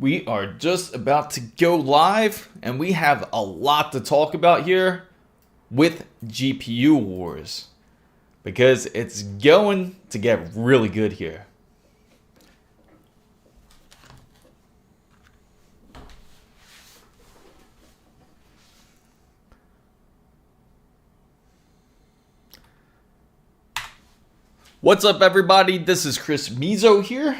We are just about to go live, and we have a lot to talk about here with GPU wars because it's going to get really good here. What's up, everybody? This is Mizo here.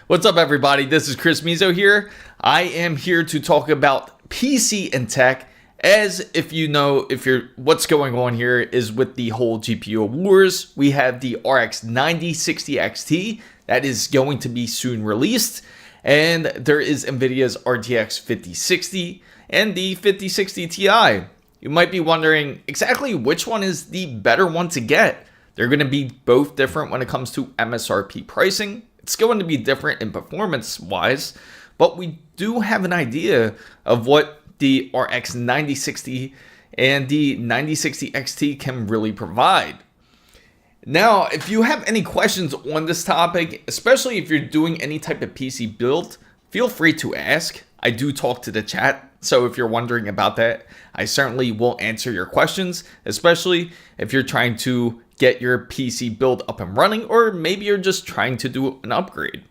What's up, everybody? This is Mizo here. I am here to talk about PC and tech. As if you know, what's going on here is with the whole GPU wars. We have the RX 9060 XT that is going to be soon released, and there is NVIDIA's RTX 5060 and the 5060 Ti. You might be wondering exactly which one is the better one to get. They're going to be both different when it comes to MSRP pricing. It's going to be different in performance-wise, but we do have an idea of what the RX 9060 and the 9060 XT can really provide. Now, if you have any questions on this topic, especially if you're doing any type of PC build, feel free to ask. I do talk to the chat, so if you're wondering about that, I certainly will answer your questions, especially if you're trying to get your PC build up and running, or maybe you're just trying to do an upgrade.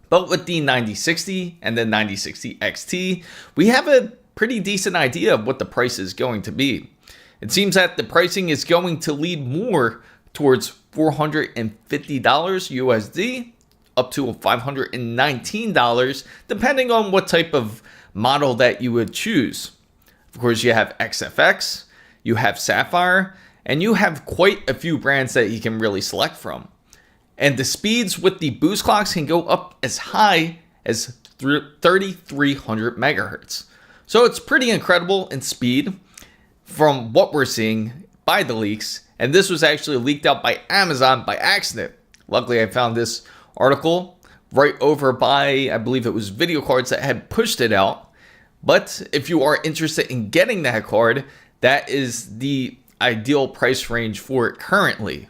But with the 9060 and the 9060 XT, we have a pretty decent idea of what the price is going to be. It seems that the pricing is going to lead more towards $450 USD, up to $519, depending on what type of model that you would choose. Of course, you have XFX, you have Sapphire, and you have quite a few brands that you can really select from. And the speeds with the boost clocks can go up as high as 3,300 megahertz. So it's pretty incredible in speed from what we're seeing by the leaks. And this was actually leaked out by Amazon by accident. Luckily, I found this article right over by, I believe it was Video Cards that had pushed it out. But if you are interested in getting that card, that is the ideal price range for it currently.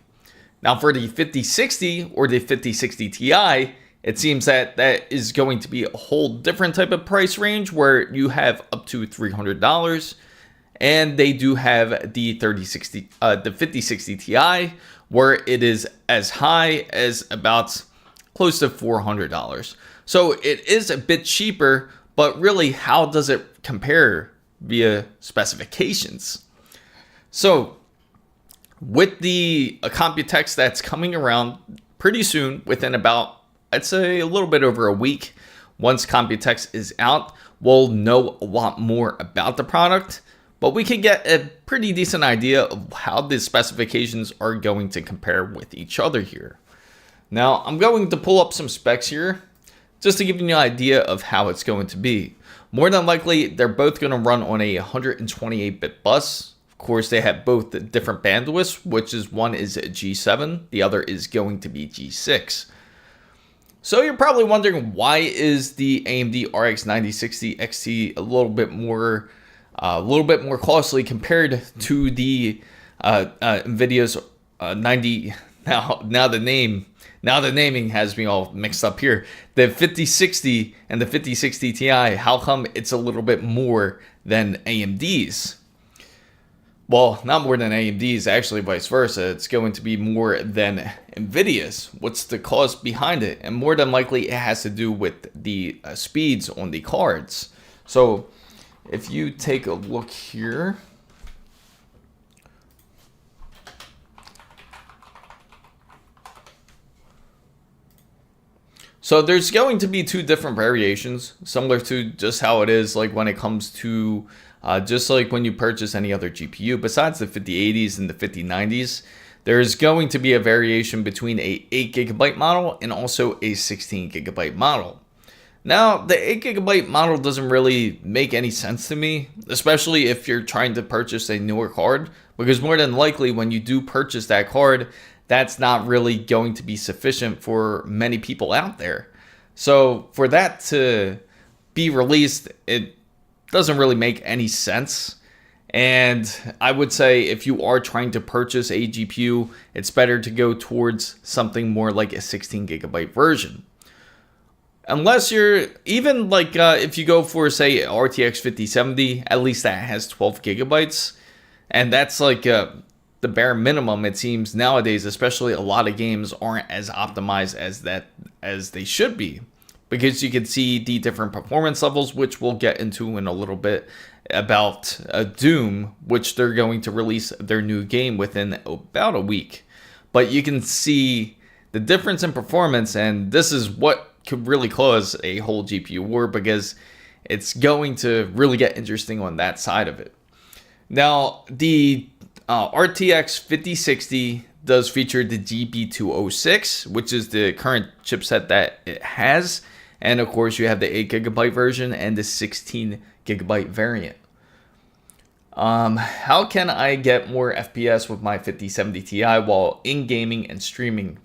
Now for the 5060 or the 5060 Ti, it seems that that is going to be a whole different type of price range where you have up to $300, and they do have the 5060 Ti where it is as high as about close to $400. So it is a bit cheaper, but really, how does it compare via specifications? So with the Computex that's coming around pretty soon, within about, I'd say a little bit over a week, once Computex is out, we'll know a lot more about the product, but we can get a pretty decent idea of how the specifications are going to compare with each other here. Now, I'm going to pull up some specs here just to give you an idea of how it's going to be. More than likely, they're both going to run on a 128-bit bus. Of course, they have both the different bandwidths, which is one is G7, the other is going to be G6. So you're probably wondering, why is the AMD RX 9060 XT a little bit more costly compared to the NVIDIA's 90? Now the naming has me all mixed up here. The 5060 and the 5060 Ti, how come it's a little bit more than AMD's? Well, not more than AMD's, actually vice versa. It's going to be more than NVIDIA's. What's the cause behind it? And more than likely, it has to do with the speeds on the cards. So if you take a look here, so there's going to be two different variations, similar to just how it is like when it comes to just like when you purchase any other GPU. Besides the 5080s and the 5090s, there's going to be a variation between a 8GB model and also a 16GB model. Now, the 8GB model doesn't really make any sense to me, especially if you're trying to purchase a newer card, because more than likely when you do purchase that card, that's not really going to be sufficient for many people out there. So for that to be released, it doesn't really make any sense. And I would say if you are trying to purchase a GPU, it's better to go towards something more like a 16GB version. Unless you're even like if you go for say RTX 5070, at least that has 12 gigabytes, and that's like the bare minimum. It seems nowadays, especially a lot of games aren't as optimized as they should be, because you can see the different performance levels, which we'll get into in a little bit, about Doom, which they're going to release their new game within about a week. But you can see the difference in performance, and this is what could really cause a whole GPU war, because it's going to really get interesting on that side of it. Now, the RTX 5060 does feature the GB206, which is the current chipset that it has. And of course, you have the 8GB version and the 16GB variant. How can I get more FPS with my 5070 Ti while in gaming and streaming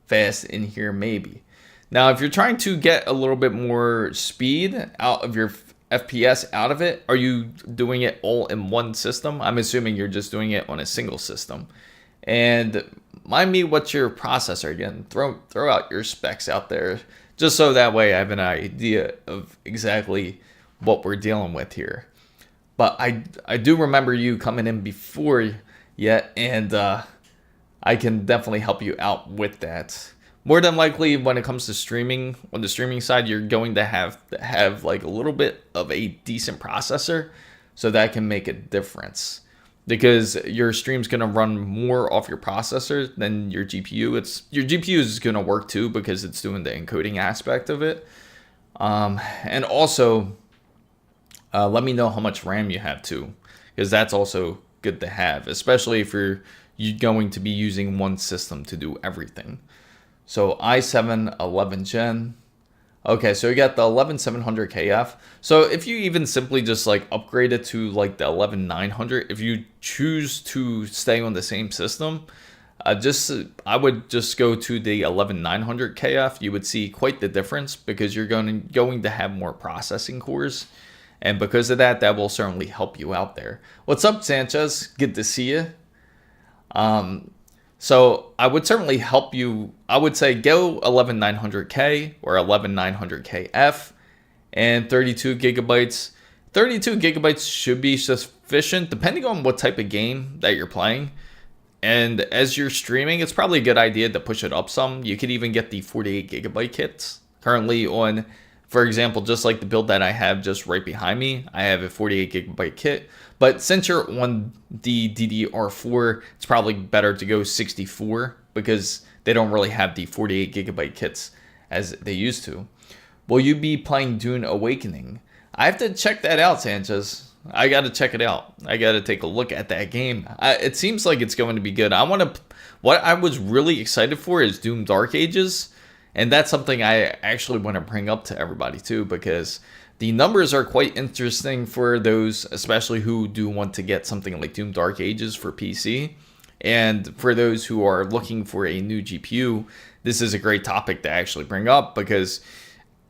fast in here? Maybe. Now, if you're trying to get a little bit more speed out of your FPS out of it, are you doing it all in one system? I'm assuming you're just doing it on a single system. And mind me what's your processor again. Throw out your specs out there, just so that way I have an idea of exactly what we're dealing with here. But I do remember you coming in before yet, and I can definitely help you out with that. More than likely, when it comes to streaming, on the streaming side, you're going to have like a little bit of a decent processor, so that can make a difference. Because your stream's going to run more off your processor than your GPU. Your GPU is going to work too, because it's doing the encoding aspect of it. And also, let me know how much RAM you have too, because that's also good to have, especially if you're going to be using one system to do everything. So i7 11 gen. Okay, so you got the 11700KF. So if you even simply just like upgrade it to like the 11900, if you choose to stay on the same system, I would just go to the 11900KF. You would see quite the difference, because you're going to have more processing cores. And because of that, that will certainly help you out there. What's up, Sanchez? Good to see you. So I would certainly help you. I would say go 11900K or 11900KF and 32 gigabytes. 32 gigabytes should be sufficient, depending on what type of game that you're playing. And as you're streaming, it's probably a good idea to push it up some. You could even get the 48 gigabyte kits. Currently on, for example, just like the build that I have just right behind me, I have a 48 gigabyte kit. But since you're on the DDR4, it's probably better to go 64, because they don't really have the 48 gigabyte kits as they used to. Will you be playing Dune Awakening? I have to check that out, Sanchez. I got to check it out. I got to take a look at that game. It seems like it's going to be good. What I was really excited for is Doom Dark Ages. And that's something I actually want to bring up to everybody too, because the numbers are quite interesting for those, especially who do want to get something like Doom Dark Ages for PC. And for those who are looking for a new GPU, this is a great topic to actually bring up, because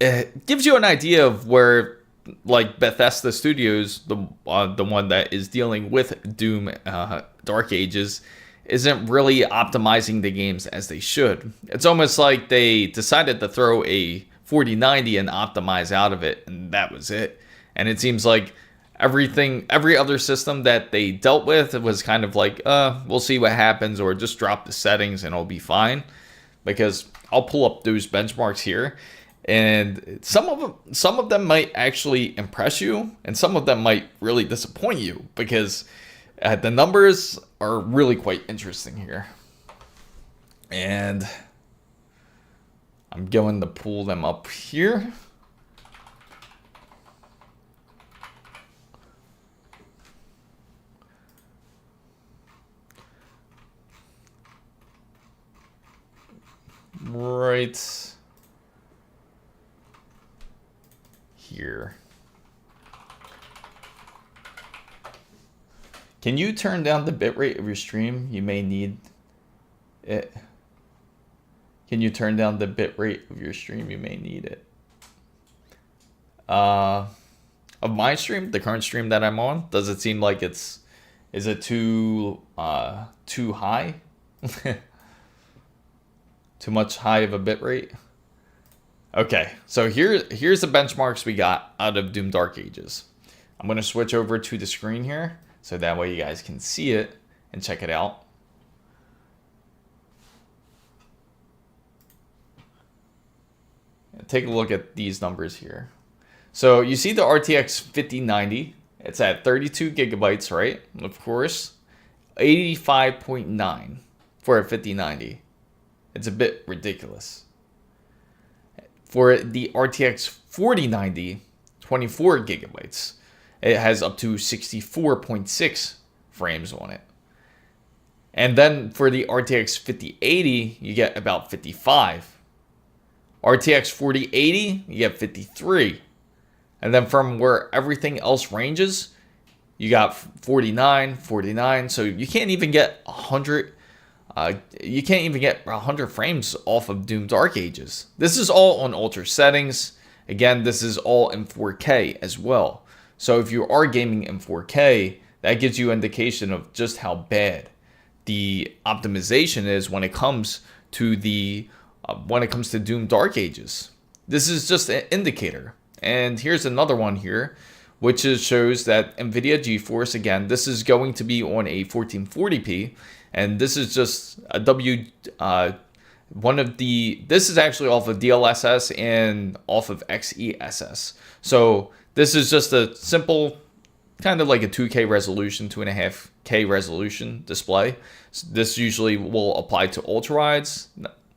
it gives you an idea of where, like, Bethesda Studios, the one that is dealing with Doom Dark Ages, isn't really optimizing the games as they should. It's almost like they decided to throw a 4090 and optimize out of it, and that was it. And it seems like every other system that they dealt with, it was kind of like, we'll see what happens, or just drop the settings and it'll be fine. Because I'll pull up those benchmarks here, and some of them might actually impress you, and some of them might really disappoint you, because the numbers are really quite interesting here. And I'm going to pull them up here. Right here. Can you turn down the bitrate of your stream? You may need it. Can you turn down the bitrate of your stream? You may need it. Of my stream, the current stream that I'm on, does it seem like is it too high? Too much high of a bitrate? Okay, so here's the benchmarks we got out of Doom Dark Ages. I'm going to switch over to the screen here, so that way you guys can see it and check it out. Take a look at these numbers here. So you see the RTX 5090, it's at 32 gigabytes, right? Of course, 85.9 for a 5090. It's a bit ridiculous. For the RTX 4090, 24 gigabytes, it has up to 64.6 frames on it. And then for the RTX 5080, you get about 55. RTX 4080, you get 53. And then from where everything else ranges, you got 49, 49. So you can't even get 100. You can't even get 100 frames off of Doom Dark Ages. This is all on ultra settings. Again, this is all in 4K as well. So if you are gaming in 4K, that gives you an indication of just how bad the optimization is when it comes to Doom Dark Ages. This is just an indicator. And here's another one here, which shows that NVIDIA GeForce, again, this is going to be on a 1440p. And this is just a this is actually off of DLSS and off of XESS. So this is just a simple, kind of like a 2K resolution, 2.5K resolution display. So this usually will apply to ultrawides.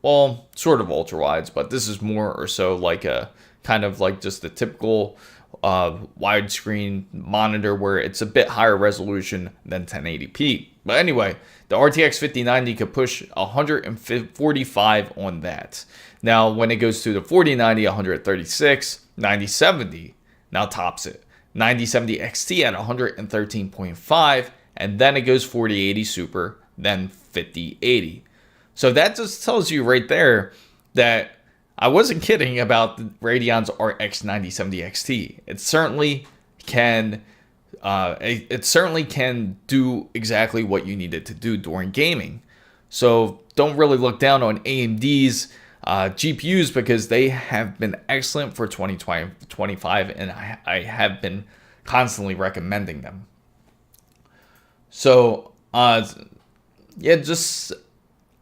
Well, sort of ultrawides, but this is more or so like a kind of like just the typical widescreen monitor where it's a bit higher resolution than 1080p. But anyway, the RTX 5090 could push 145 on that. Now, when it goes to the 4090, 136, 9070 now tops it. 9070 XT at 113.5, and then it goes 4080 Super, then 5080. So that just tells you right there that I wasn't kidding about the Radeon's RX 9070 XT. It certainly can do exactly what you need it to do during gaming. So don't really look down on AMD's GPUs, because they have been excellent for 2025, and I have been constantly recommending them. So yeah, just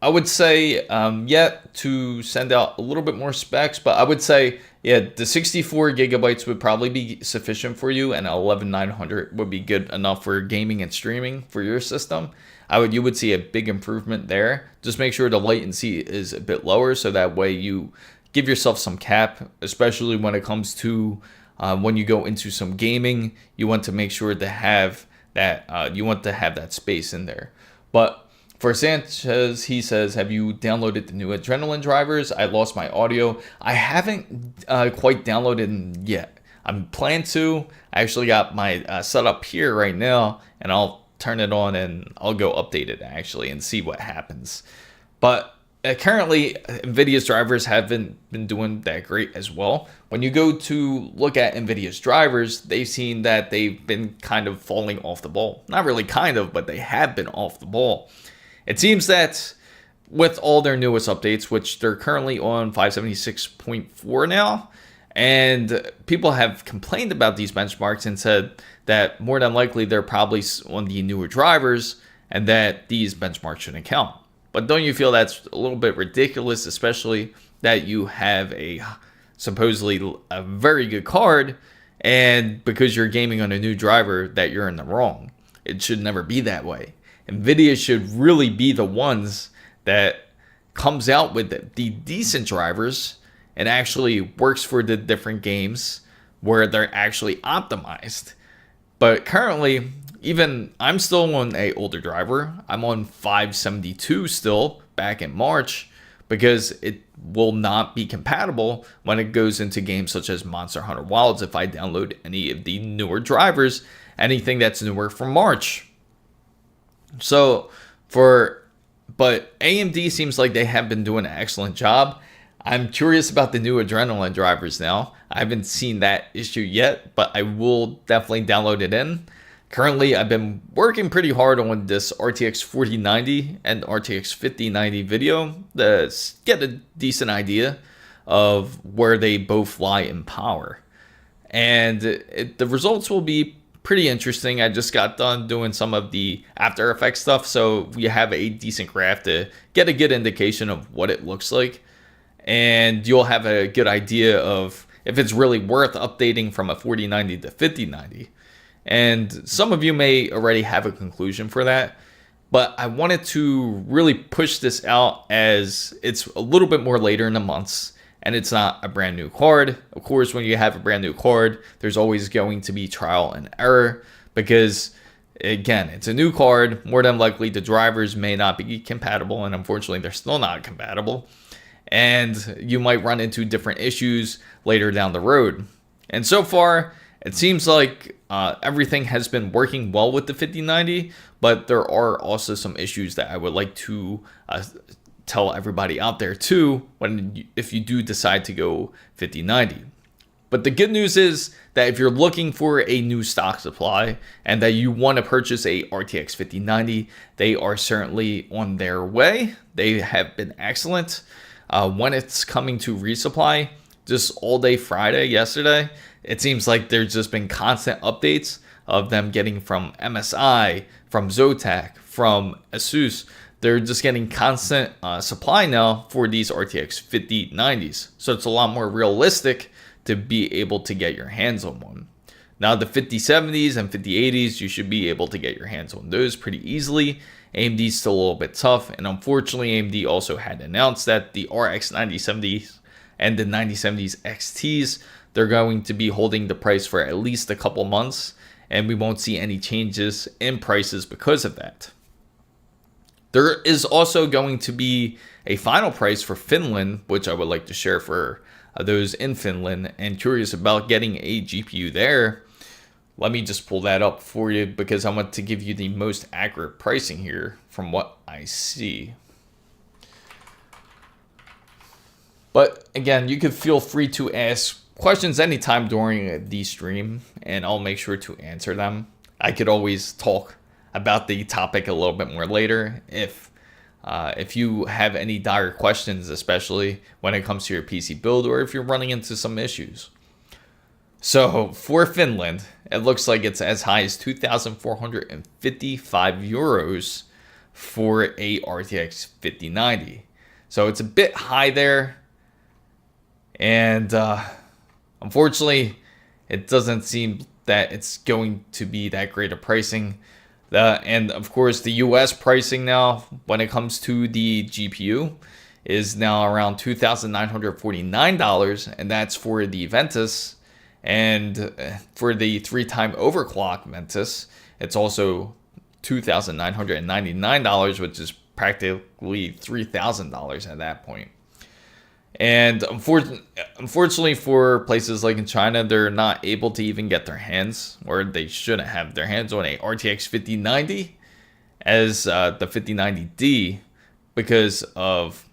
I would say yet to send out a little bit more specs, but I would say, yeah, the 64 gigabytes would probably be sufficient for you, and 11900 would be good enough for gaming and streaming for your system. You would see a big improvement there. Just make sure the latency is a bit lower, so that way you give yourself some cap, especially when it comes to when you go into some gaming. You want to make sure to have that that space in there. But for Sanchez, he says, have you downloaded the new Adrenaline drivers? I lost my audio. I haven't quite downloaded them yet. I'm planning to. I actually got my setup here right now, and I'll turn it on and I'll go update it actually and see what happens. But currently, NVIDIA's drivers haven't been doing that great as well. When you go to look at NVIDIA's drivers, they've seen that they've been kind of falling off the ball. Not really kind of, but they have been off the ball. It seems that with all their newest updates, which they're currently on 576.4 now, and people have complained about these benchmarks and said that more than likely they're probably on the newer drivers and that these benchmarks shouldn't count. But don't you feel that's a little bit ridiculous, especially that you have supposedly a very good card, and because you're gaming on a new driver that you're in the wrong? It should never be that way. NVIDIA should really be the ones that comes out with the decent drivers and actually works for the different games where they're actually optimized. But currently, even I'm still on a older driver. I'm on 572 still back in March, because it will not be compatible when it goes into games such as Monster Hunter Wilds if I download any of the newer drivers, anything that's newer from March. But AMD seems like they have been doing an excellent job. I'm curious about the new Adrenaline drivers now. I haven't seen that issue yet, but I will definitely download it in. Currently, I've been working pretty hard on this RTX 4090 and RTX 5090 video to get a decent idea of where they both lie in power. And the results will be pretty interesting. I just got done doing some of the After Effects stuff, so we have a decent graph to get a good indication of what it looks like. And you'll have a good idea of if it's really worth updating from a 4090 to 5090. And some of you may already have a conclusion for that, but I wanted to really push this out as it's a little bit more later in the months and it's not a brand new card. Of course, when you have a brand new card, there's always going to be trial and error because, again, it's a new card. More than likely, the drivers may not be compatible, and unfortunately, they're still not compatible. And you might run into different issues later down the road. And so far, it seems like everything has been working well with the 5090, but there are also some issues that I would like to tell everybody out there too if you do decide to go 5090. But the good news is that if you're looking for a new stock supply and that you want to purchase a RTX 5090, they are certainly on their way. They have been excellent. When it's coming to resupply, just all day Friday, yesterday, it seems like there's just been constant updates of them getting from MSI, from Zotac, from ASUS. They're just getting constant supply now for these RTX 5090s. So it's a lot more realistic to be able to get your hands on one. Now the 5070s and 5080s, you should be able to get your hands on those pretty easily. AMD's still a little bit tough, and unfortunately AMD also had announced that the RX 9070s and the 9070s XTs, they're going to be holding the price for at least a couple months, and we won't see any changes in prices because of that. There is also going to be a final price for Finland, which I would like to share for those in Finland and curious about getting a GPU there. Let me just pull that up for you because I want to give you the most accurate pricing here from what I see. But again, you can feel free to ask questions anytime during the stream and I'll make sure to answer them. I could always talk about the topic a little bit more later if you have any dire questions, especially when it comes to your PC build or if you're running into some issues. So for Finland, it looks like it's as high as 2,455 euros for a RTX 5090. So it's a bit high there. And unfortunately, it doesn't seem that it's going to be that great of pricing. And of course, the US pricing now, when it comes to the GPU, is now around $2,949, and that's for the Ventus. And for the 3-time overclock Ventus, it's also $2,999, which is practically $3,000 at that point. And unfortunately for places like in China, they're not able to even get their hands, or they shouldn't have their hands on a RTX 5090 as the 5090D because of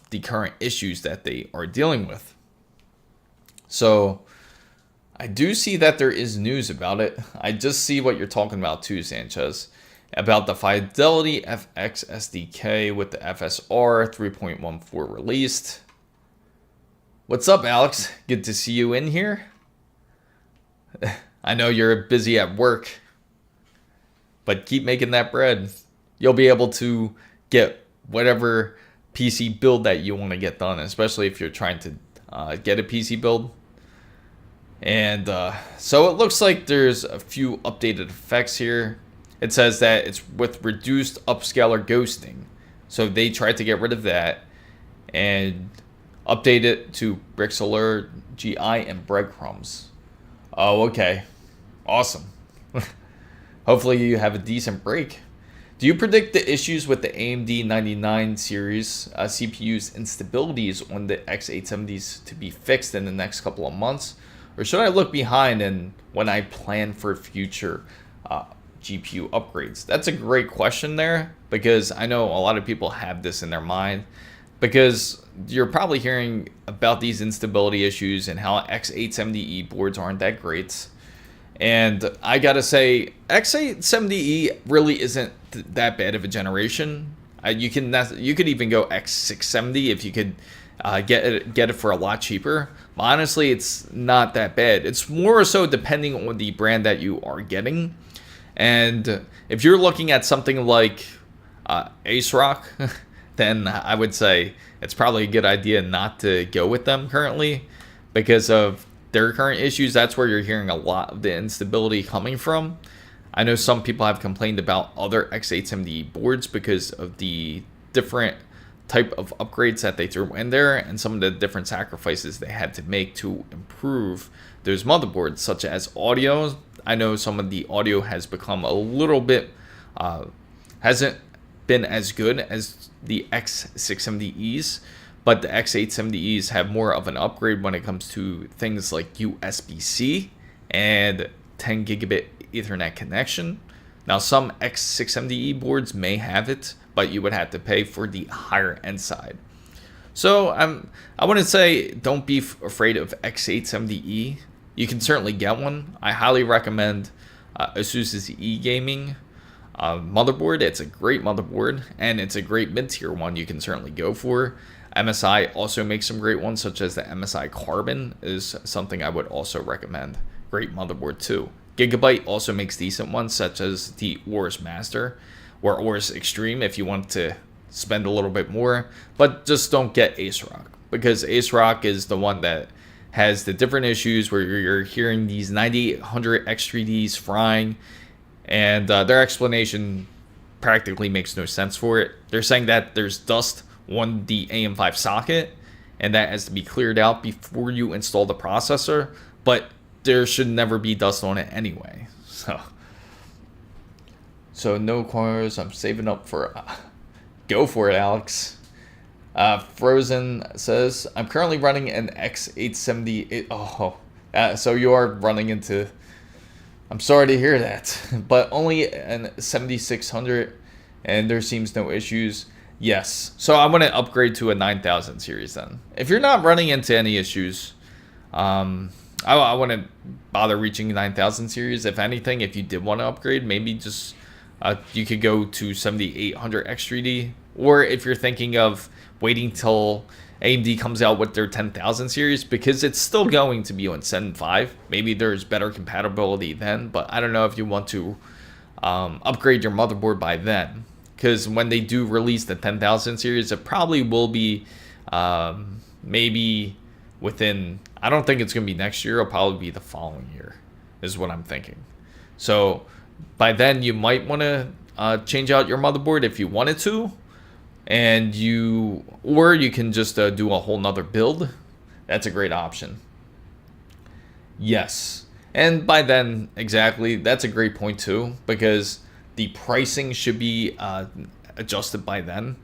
the current issues that they are dealing with. So I do see that there is news about it. I just see what you're talking about too, Sanchez, about the Fidelity FX SDK with the FSR 3.14 released. What's up, Alex? Good to see you in here. I know you're busy at work, but keep making that bread. You'll be able to get whatever PC build that you want to get done, especially if you're trying to get a PC build. And so it looks like there's a few updated effects here. It says that it's with reduced upscaler ghosting. So they tried to get rid of that and update it to Brixler, GI, and breadcrumbs. Oh, okay. Awesome. Hopefully you have a decent break. Do you predict the issues with the AMD 99 series CPU's instabilities on the X870s to be fixed in the next couple of months? Or should I look behind and when I plan for future GPU upgrades? That's a great question there, because I know a lot of people have this in their mind, because you're probably hearing about these instability issues and how X870E boards aren't that great. And I gotta say, X870E really isn't that bad of a generation. You could even go X670 if you could get it for a lot cheaper. But honestly, it's not that bad. It's more so depending on the brand that you are getting. And if you're looking at something like ASRock, then I would say it's probably a good idea not to go with them currently because of their current issues. That's where you're hearing a lot of the instability coming from. I know some people have complained about other x870 boards because of the different type of upgrades that they threw in there and some of the different sacrifices they had to make to improve those motherboards, such as audio. I know some of the audio has become a little bit hasn't been as good as the X670Es, but the X870Es have more of an upgrade when it comes to things like USB-C and 10 gigabit Ethernet connection. Now some X670E boards may have it, but you would have to pay for the higher end side. So I wouldn't say don't be afraid of X870E. You can certainly get one. I highly recommend ASUS's eGaming motherboard. It's a great motherboard, and it's a great mid-tier one you can certainly go for. MSI also makes some great ones, such as the MSI Carbon is something I would also recommend. Great motherboard too. Gigabyte also makes decent ones, such as the AORUS Master or AORUS Extreme if you want to spend a little bit more, but just don't get ASRock, because ASRock is the one that has the different issues where you're hearing these 9800 X3Ds frying, and their explanation practically makes no sense for it. They're saying that there's dust on the AM5 socket and that has to be cleared out before you install the processor, but there should never be dust on it anyway. So no cars. I'm saving up for go for it, Alex. Frozen says, I'm currently running an X870. So you are running into, I'm sorry to hear that, but only an 7600 and there seems no issues. Yes, so I'm going to upgrade to a 9000 series then. If you're not running into any issues, I wouldn't bother reaching 9000 series. If anything, if you did want to upgrade, maybe just you could go to 7800 X3D, or if you're thinking of waiting till AMD comes out with their 10000 series, because it's still going to be on Zen 5. Maybe there's better compatibility then, but I don't know if you want to upgrade your motherboard by then, because when they do release the 10000 series, it probably will be maybe within, I don't think it's going to be next year, it'll probably be the following year, is what I'm thinking. So by then you might want to change out your motherboard if you wanted to, and or you can just do a whole nother build. That's a great option. Yes, and by then, exactly, that's a great point too, because the pricing should be adjusted by then,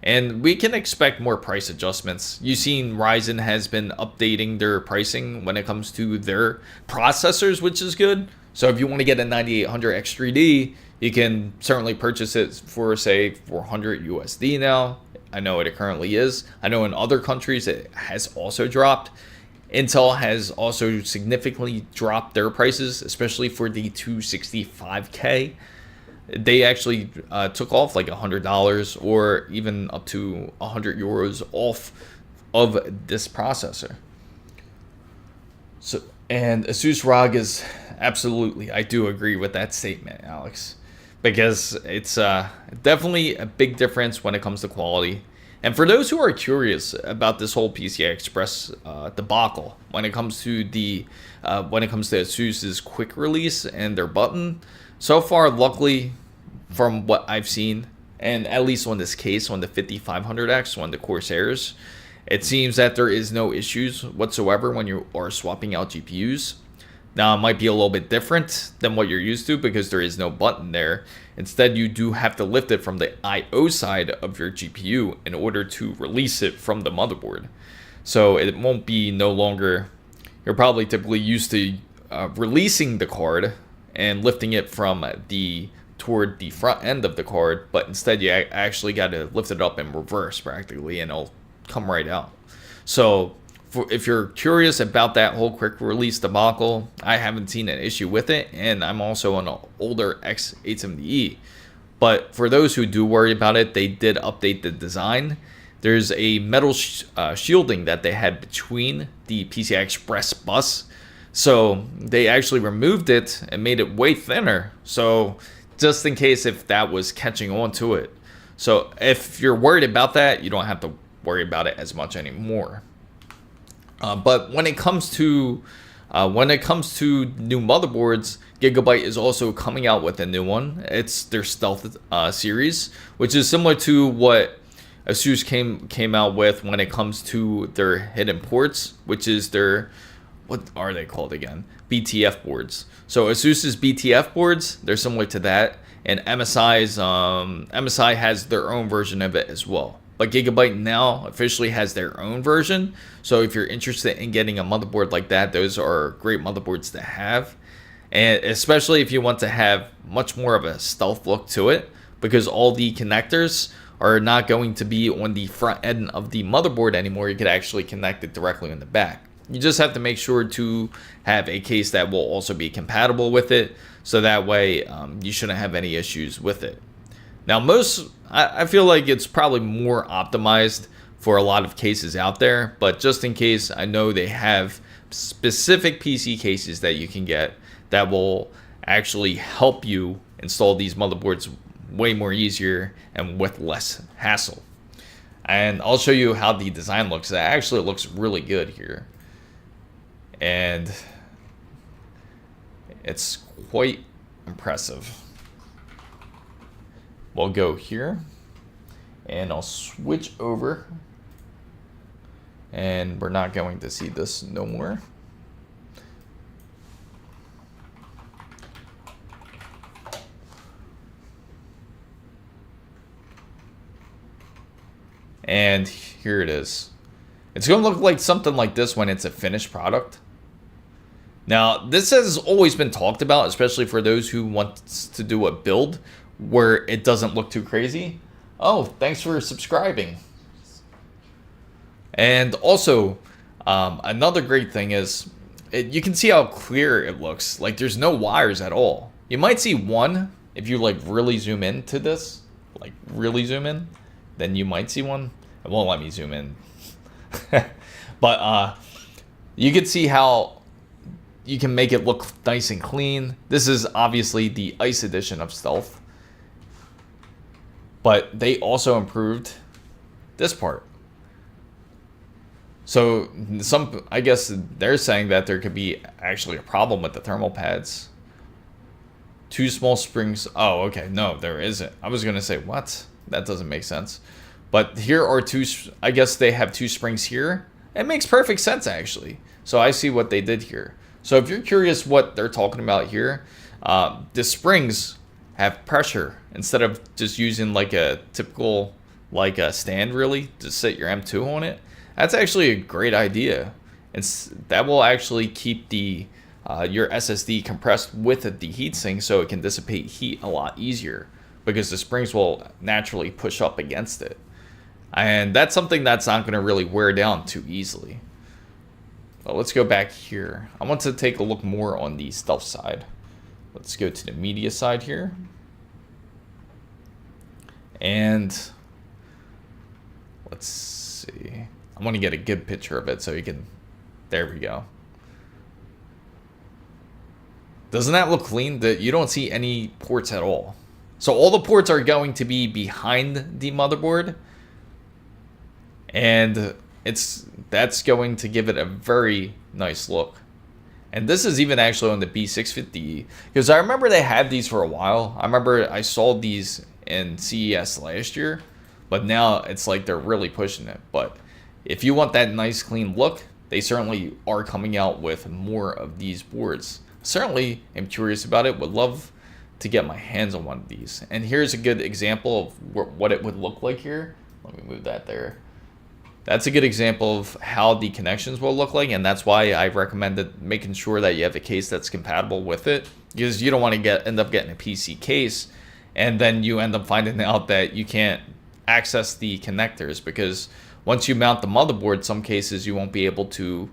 and we can expect more price adjustments. You've seen Ryzen has been updating their pricing when it comes to their processors, which is good. So if you want to get a 9800 X3D, you can certainly purchase it for, say, 400 USD now. I know it currently is. I know in other countries it has also dropped. Intel has also significantly dropped their prices, especially for the 265K. They actually took off like $100 or even up to 100 euros off of this processor. So, and ASUS ROG is absolutely, I do agree with that statement, Alex, because it's definitely a big difference when it comes to quality. And for those who are curious about this whole PCI Express debacle, when it comes to ASUS's quick release and their button, so far, luckily, from what I've seen, and at least on this case, on the 5500X, on the Corsairs, it seems that there is no issues whatsoever when you are swapping out GPUs. Now, it might be a little bit different than what you're used to because there is no button there. Instead, you do have to lift it from the I/O side of your GPU in order to release it from the motherboard. So it won't be no longer, you're probably typically used to releasing the card and lifting it from toward the front end of the card, but instead you actually got to lift it up in reverse practically, and it'll come right out. So if you're curious about that whole quick release debacle, I haven't seen an issue with it, and I'm also on an older X870E. But for those who do worry about it, they did update the design there's a metal shielding that they had between the PCI Express bus. So they actually removed it and made it way thinner. So just in case if that was catching on to it. So if you're worried about that, you don't have to worry about it as much anymore. But when it comes to new motherboards, Gigabyte is also coming out with a new one. It's their Stealth series, which is similar to what ASUS came out with when it comes to their hidden ports, which is their, what are they called again? BTF boards. So ASUS's BTF boards, they're similar to that, and MSI has their own version of it as well. But Gigabyte now officially has their own version. So if you're interested in getting a motherboard like that, those are great motherboards to have. And especially if you want to have much more of a stealth look to it, because all the connectors are not going to be on the front end of the motherboard anymore. You could actually connect it directly in the back. You just have to make sure to have a case that will also be compatible with it, so that way you shouldn't have any issues with it. Now I feel like it's probably more optimized for a lot of cases out there, but just in case, I know they have specific PC cases that you can get that will actually help you install these motherboards way more easier and with less hassle. And I'll show you how the design looks. It actually looks really good here, and it's quite impressive. We'll go here, and I'll switch over, and we're not going to see this no more. And here it is. It's going to look like something like this when it's a finished product. Now, this has always been talked about, especially for those who want to do a build where it doesn't look too crazy. Oh, thanks for subscribing. And also, another great thing is you can see how clear it looks. Like there's no wires at all. You might see one if you like really zoom into this, like really zoom in, then you might see one. It won't let me zoom in. But you can see how you can make it look nice and clean. This is obviously the Ice edition of Stealth, but they also improved this part. So I guess they're saying that there could be actually a problem with the thermal pads. 2 small springs. Oh, okay. No, there isn't. I was going to say, what? That doesn't make sense. But here are 2, I guess they have 2 springs here. It makes perfect sense, actually. So I see what they did here. So if you're curious what they're talking about here, the springs have pressure instead of just using like a typical, like a stand really, to sit your M2 on it. That's actually a great idea. That will actually keep the your SSD compressed with the heatsink, so it can dissipate heat a lot easier because the springs will naturally push up against it. And that's something that's not going to really wear down too easily. Well, let's go back here. I want to take a look more on the Stealth side. Let's go to the media side here. And let's see. I want to get a good picture of it so you can, there we go. Doesn't that look clean? You don't see any ports at all. So all the ports are going to be behind the motherboard. And that's going to give it a very nice look. And this is even actually on the B650, because I remember they had these for a while. I remember I saw these in CES last year, but now it's like they're really pushing it. But if you want that nice clean look, they certainly are coming out with more of these boards. Certainly am curious about it, would love to get my hands on one of these. And here's a good example of what it would look like here. Let me move that there. That's a good example of how the connections will look like, and that's why I recommended making sure that you have a case that's compatible with it, because you don't want to end up getting a PC case and then you end up finding out that you can't access the connectors, because once you mount the motherboard, some cases you won't be able to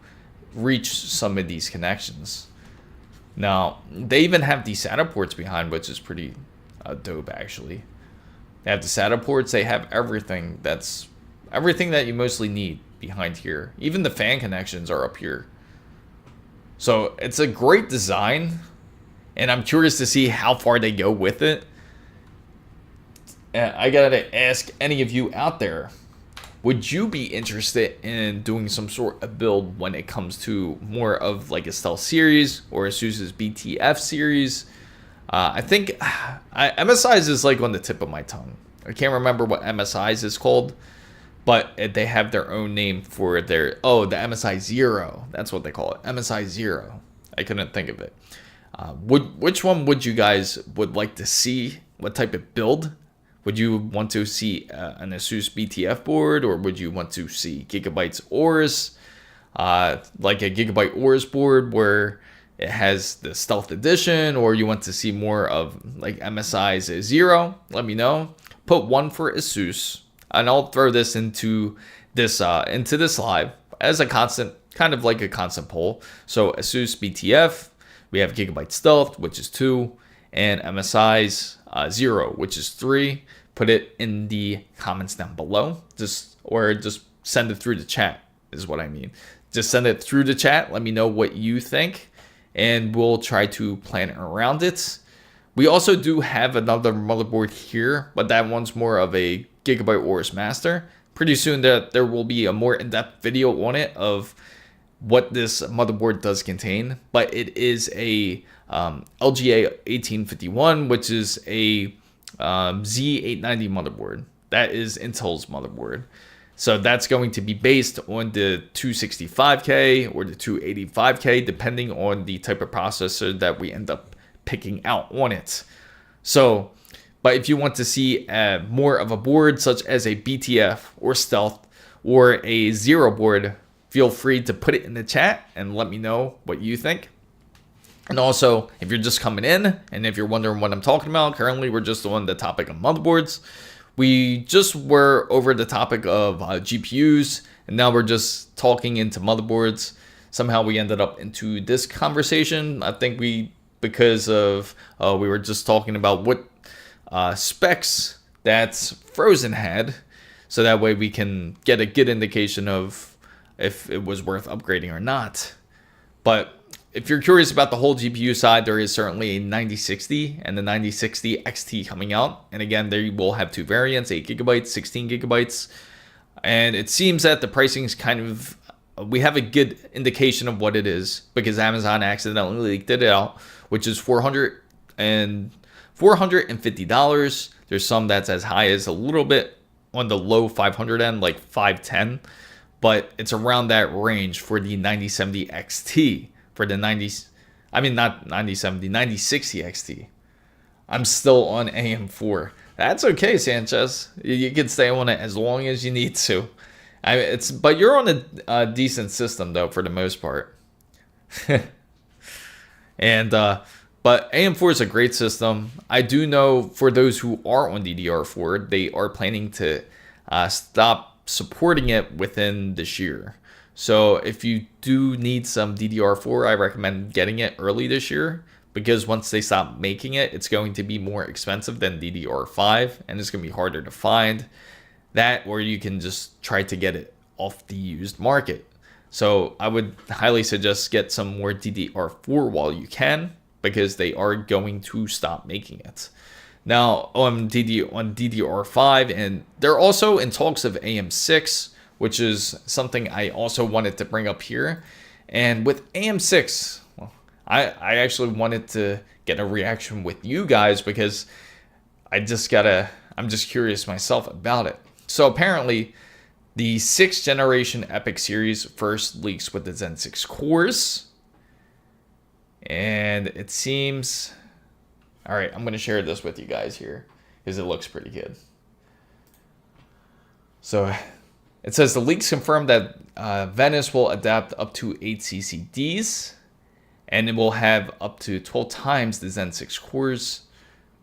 reach some of these connections. Now, they even have the SATA ports behind, which is pretty dope actually. They have the SATA ports, they have everything that's everything that you mostly need behind here. Even the fan connections are up here. So it's a great design, and I'm curious to see how far they go with it. And I gotta ask any of you out there, would you be interested in doing some sort of build when it comes to more of like a stealth series or ASUS's BTF series? I think MSI's is like on the tip of my tongue. I can't remember what MSI's is called, but they have their own name for their, oh, the MSI Zero. That's what they call it, MSI Zero. I couldn't think of it. Which one would you guys would like to see? What type of build? Would you want to see an ASUS BTF board, or would you want to see Gigabyte's AORUS, like a Gigabyte AORUS board where it has the Stealth Edition, or you want to see more of like MSI's Zero? Let me know. Put one for ASUS, and I'll throw this into this live as a constant, kind of like a constant poll. So ASUS BTF, we have Gigabyte Stealth, which is 2, and MSI's Zero, which is 3. Put it in the comments down below, just send it through the chat is what I mean. Just send it through the chat. Let me know what you think, and we'll try to plan around it. We also do have another motherboard here, but that one's more of a Gigabyte AORUS Master. Pretty soon there will be a more in-depth video on it of what this motherboard does contain, but it is a LGA 1851, which is a Z890 motherboard. That is Intel's motherboard. So that's going to be based on the 265K or the 285K, depending on the type of processor that we end up picking out on it. So, but if you want to see more of a board such as a BTF or Stealth or a Zero board, feel free to put it in the chat and let me know what you think. And also, if you're just coming in and if you're wondering what I'm talking about, currently we're just on the topic of motherboards. We just were over the topic of GPUs, and now we're just talking into motherboards. Somehow we ended up into this conversation. I think because of we were just talking about what specs that Frozen had, so that way we can get a good indication of if it was worth upgrading or not. But if you're curious about the whole GPU side, there is certainly a 9060 and the 9060 XT coming out. And again, they will have 2 variants, 8 gigabytes, 16 gigabytes. And it seems that the pricing is kind of, we have a good indication of what it is because Amazon accidentally leaked it out, which is $450. There's some that's as high as a little bit on the low 500 end, like 510. But it's around that range for the 9070 XT. For the 9060 XT. I'm still on AM4. That's okay, Sanchez. You can stay on it as long as you need to. But you're on a decent system though, for the most part. And but AM4 is a great system. I do know for those who are on DDR4, they are planning to stop supporting it within this year. So if you do need some DDR4, I recommend getting it early this year, because once they stop making it, it's going to be more expensive than DDR5, and it's going to be harder to find that, or you can just try to get it off the used market. So I would highly suggest get some more DDR4 while you can, because they are going to stop making it. Now on DDR5, and they're also in talks of AM6, which is something I also wanted to bring up here. And with AM6, well, I actually wanted to get a reaction with you guys because I'm just curious myself about it. So apparently the 6th generation EPYC series first leaks with the Zen 6 cores. And it seems, all right, I'm going to share this with you guys here because it looks pretty good. So it says the leaks confirm that Venice will adapt up to 8 CCDs, and it will have up to 12 times the Zen 6 cores.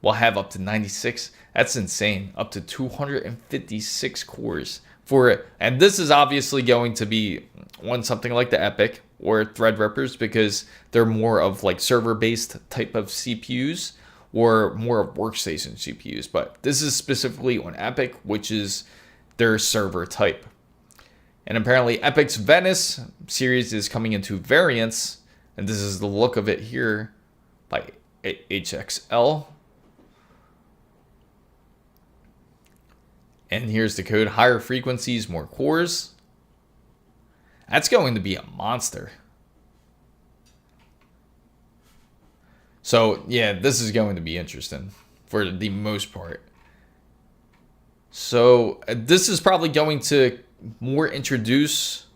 Will have up to 96. That's insane. Up to 256 cores for it. And this is obviously going to be on something like the EPYC or Threadrippers, because they're more of like server-based type of CPUs or more of workstation CPUs. But this is specifically on EPYC, which is their server type. And apparently Epic's Venice series is coming into variants, and this is the look of it here by HXL. And here's the code: higher frequencies, more cores. That's going to be a monster. So yeah, this is going to be interesting for the most part. So this is probably going to more introduce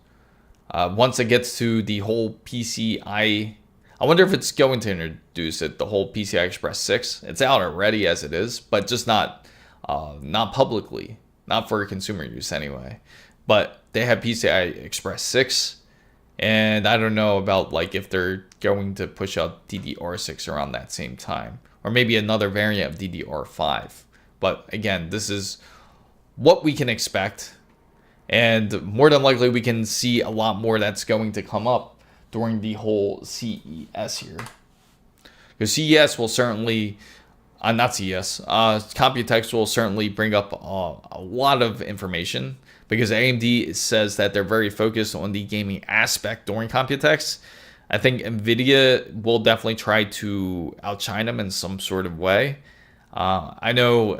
once it gets to the whole PCI. I wonder if it's going to introduce it, the whole PCI Express 6. It's out already as it is, but just not publicly, not for consumer use anyway. But they have PCI Express 6, and I don't know about like if they're going to push out DDR6 around that same time, or maybe another variant of DDR5. But again, this is what we can expect. And more than likely, we can see a lot more that's going to come up during the whole CES here. Because CES will certainly, not CES, Computex will certainly bring up a lot of information. Because AMD says that they're very focused on the gaming aspect during Computex. I think NVIDIA will definitely try to outshine them in some sort of way. I know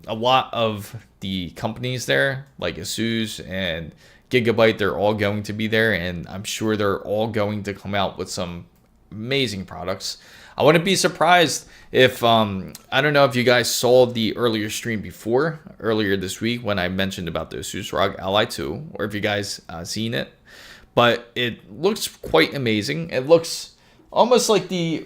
a lot of the companies there, like ASUS and Gigabyte, they're all going to be there, and I'm sure they're all going to come out with some amazing products. I wouldn't be surprised if, I don't know if you guys saw the earlier stream earlier this week when I mentioned about the ASUS ROG Ally 2, or if you guys seen it, but it looks quite amazing. It looks almost like the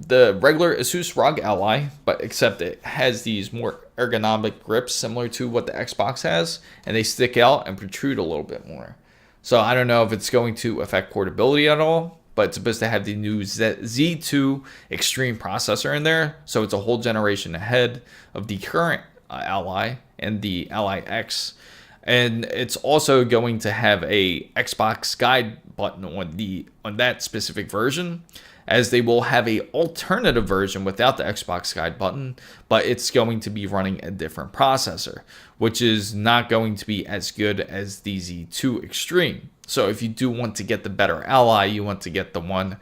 regular ASUS ROG Ally, but except it has these more ergonomic grips similar to what the Xbox has, and they stick out and protrude a little bit more. So I don't know if it's going to affect portability at all, but it's supposed to have the new Z2 Extreme processor in there, so it's a whole generation ahead of the current Ally and the Ally X. And it's also going to have a Xbox guide button on that specific version, as they will have a alternative version without the Xbox guide button, but it's going to be running a different processor, which is not going to be as good as the Z2 Extreme. So if you do want to get the better Ally, you want to get the one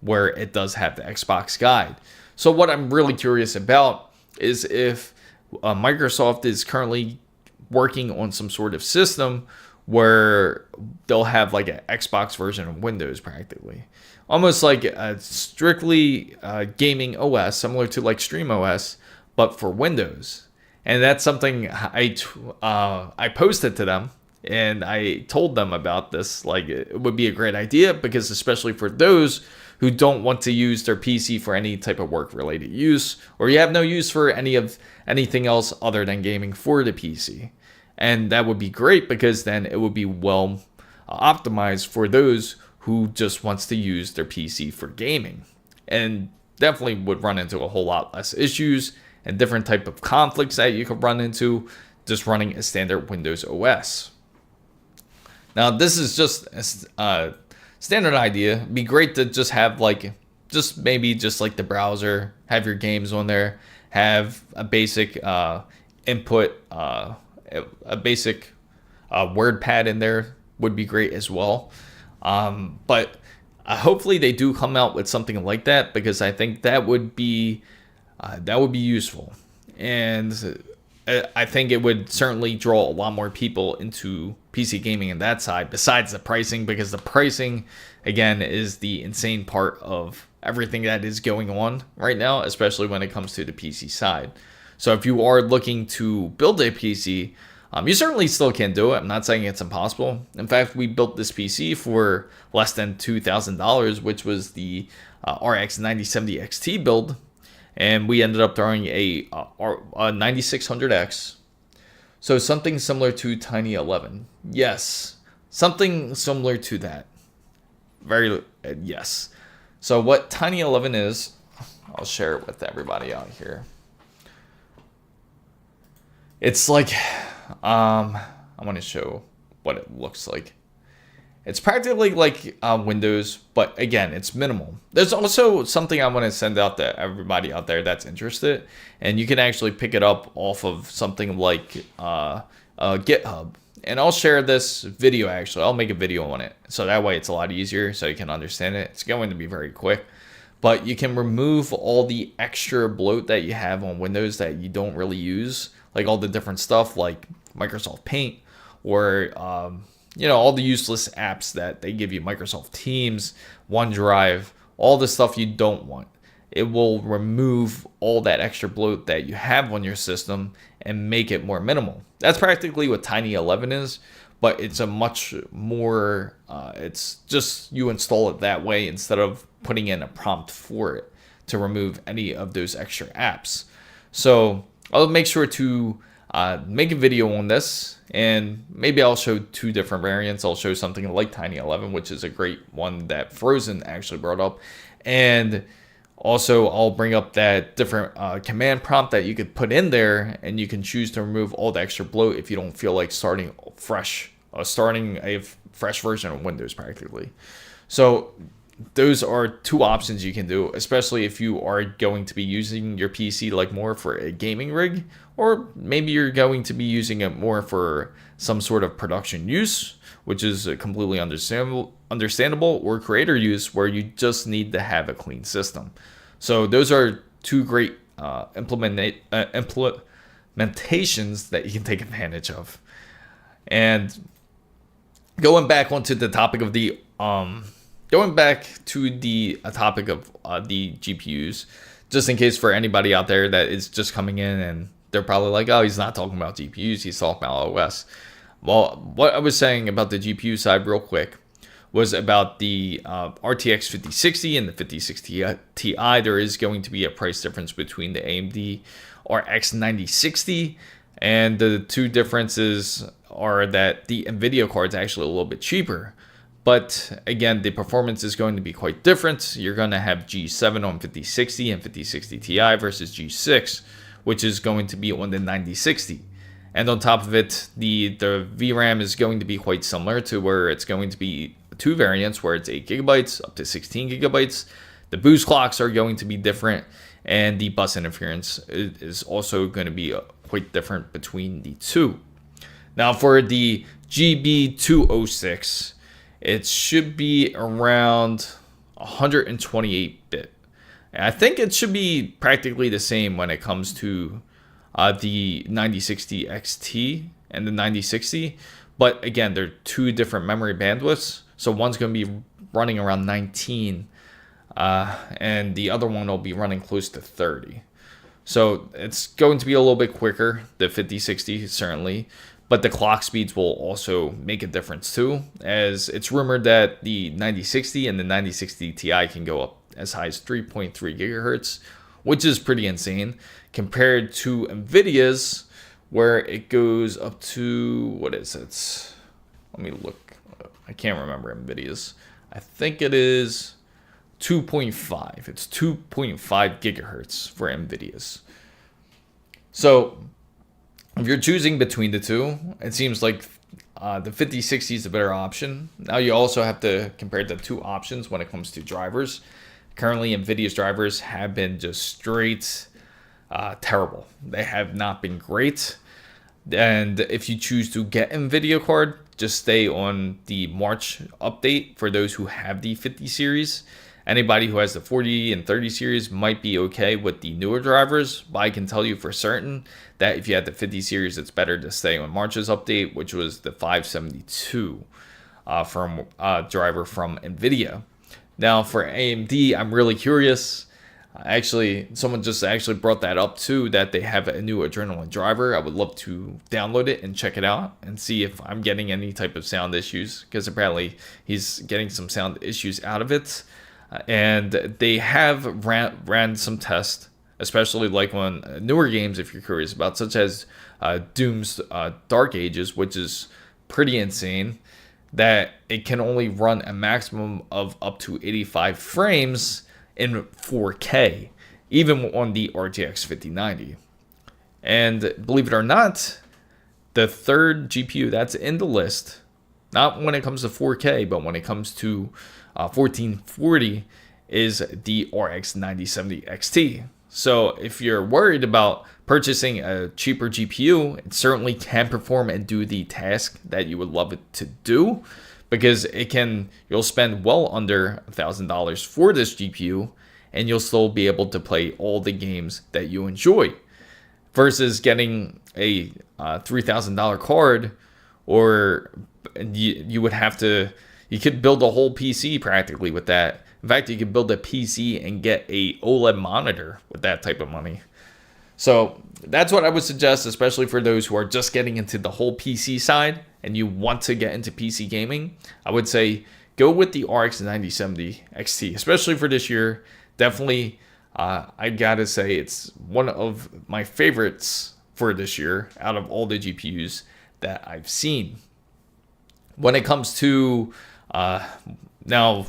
where it does have the Xbox guide. So what I'm really curious about is if Microsoft is currently working on some sort of system where they'll have like an Xbox version of Windows practically. Almost like a strictly gaming OS, similar to like Stream OS, but for Windows. And that's something I posted to them, and I told them about this. Like, it would be a great idea, because especially for those who don't want to use their PC for any type of work related use, or you have no use for anything else other than gaming for the PC. And that would be great, because then it would be well optimized for those who just wants to use their PC for gaming, and definitely would run into a whole lot less issues and different type of conflicts that you could run into just running a standard Windows OS. Now, this is just a standard idea. It'd be great to just have maybe like the browser, have your games on there, have a basic input, a basic word pad in there would be great as well. But hopefully they do come out with something like that, because I think that would be useful, and I think it would certainly draw a lot more people into PC gaming on that side, besides the pricing, because the pricing again is the insane part of everything that is going on right now, especially when it comes to the PC side. So if you are looking to build a PC, you certainly still can do it. I'm not saying it's impossible. In fact, we built this PC for less than $2,000, which was the RX 9070 XT build. And we ended up throwing a 9600X. So something similar to Tiny 11. Yes, something similar to that. Yes. So what Tiny 11 is, I'll share it with everybody out here. It's like, I want to show what it looks like. It's practically like Windows, but again, it's minimal. There's also something I want to send out to everybody out there that's interested, and you can actually pick it up off of something like a GitHub. And I'll share this video, actually. I'll make a video on it. So that way it's a lot easier so you can understand it. It's going to be very quick. But you can remove all the extra bloat that you have on Windows that you don't really use. Like all the different stuff like Microsoft Paint or, all the useless apps that they give you. Microsoft Teams, OneDrive, all the stuff you don't want. It will remove all that extra bloat that you have on your system and make it more minimal. That's practically what Tiny 11 is, but it's a much more, it's just you install it that way instead of putting in a prompt for it to remove any of those extra apps. So I'll make sure to make a video on this, and maybe I'll show 2 different variants. I'll show something like Tiny 11, which is a great one that Frozen actually brought up, and also I'll bring up that different command prompt that you could put in there, and you can choose to remove all the extra bloat if you don't feel like starting fresh, starting a fresh version of Windows practically. So those are 2 options you can do, especially if you are going to be using your PC like more for a gaming rig, or maybe you're going to be using it more for some sort of production use, which is completely understandable, or creator use where you just need to have a clean system. So those are 2 great implementations that you can take advantage of. And going back onto the topic of the the GPUs, just in case for anybody out there that is just coming in and they're probably like, oh, he's not talking about GPUs, he's talking about OS. Well, what I was saying about the GPU side real quick was about the RTX 5060 and the 5060 Ti. There is going to be a price difference between the AMD RX 9060, and the 2 differences are that the NVIDIA card is actually a little bit cheaper. But again, the performance is going to be quite different. You're going to have G7 on 5060 and 5060 Ti versus G6, which is going to be on the 9060. And on top of it, the VRAM is going to be quite similar to where it's going to be 2 variants where it's 8 gigabytes up to 16 gigabytes. The boost clocks are going to be different, and the bus interference is also going to be quite different between the 2. Now for the GB206, it should be around 128-bit. I think it should be practically the same when it comes to the 9060 XT and the 9060. But again, they're 2 different memory bandwidths. So one's going to be running around 19, and the other one will be running close to 30. So it's going to be a little bit quicker, the 5060 certainly. But the clock speeds will also make a difference too, as it's rumored that the 9060 and the 9060 Ti can go up as high as 3.3 gigahertz, which is pretty insane compared to NVIDIA's, where it goes up to, what is it? Let me look. I can't remember NVIDIA's. I think it is 2.5. It's 2.5 gigahertz for NVIDIA's. So if you're choosing between the 2, it seems like the 5060 is the better option. Now you also have to compare the 2 options when it comes to drivers. Currently, NVIDIA's drivers have been just straight terrible. They have not been great. And if you choose to get NVIDIA card, just stay on the March update for those who have the 50 series. Anybody who has the 40 and 30 series might be okay with the newer drivers, but I can tell you for certain that if you had the 50 series, it's better to stay on March's update, which was the 572 driver from NVIDIA. Now for AMD, I'm really curious. Actually, someone just brought that up too, that they have a new Adrenaline driver. I would love to download it and check it out and see if I'm getting any type of sound issues, because apparently he's getting some sound issues out of it. And they have ran some tests, especially like on newer games, if you're curious about, such as Doom's Dark Ages, which is pretty insane, that it can only run a maximum of up to 85 frames in 4K, even on the RTX 5090. And believe it or not, the third GPU that's in the list, not when it comes to 4K, but when it comes to 1440, is the RX 9070 XT. So if you're worried about purchasing a cheaper GPU, it certainly can perform and do the task that you would love it to do, because you'll spend well under $1,000 for this GPU and you'll still be able to play all the games that you enjoy, versus getting a $3,000 card, or you could build a whole PC practically with that. In fact, you could build a PC and get a OLED monitor with that type of money. So that's what I would suggest, especially for those who are just getting into the whole PC side and you want to get into PC gaming. I would say go with the RX 9070 XT, especially for this year. Definitely, I gotta say it's one of my favorites for this year out of all the GPUs that I've seen. When it comes to now,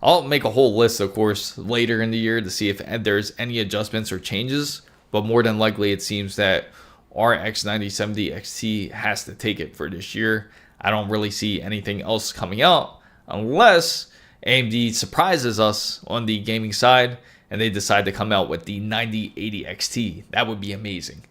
I'll make a whole list, of course, later in the year to see if there's any adjustments or changes. But more than likely, it seems that RX 9070 XT has to take it for this year. I don't really see anything else coming out unless AMD surprises us on the gaming side and they decide to come out with the 9080 XT. That would be amazing.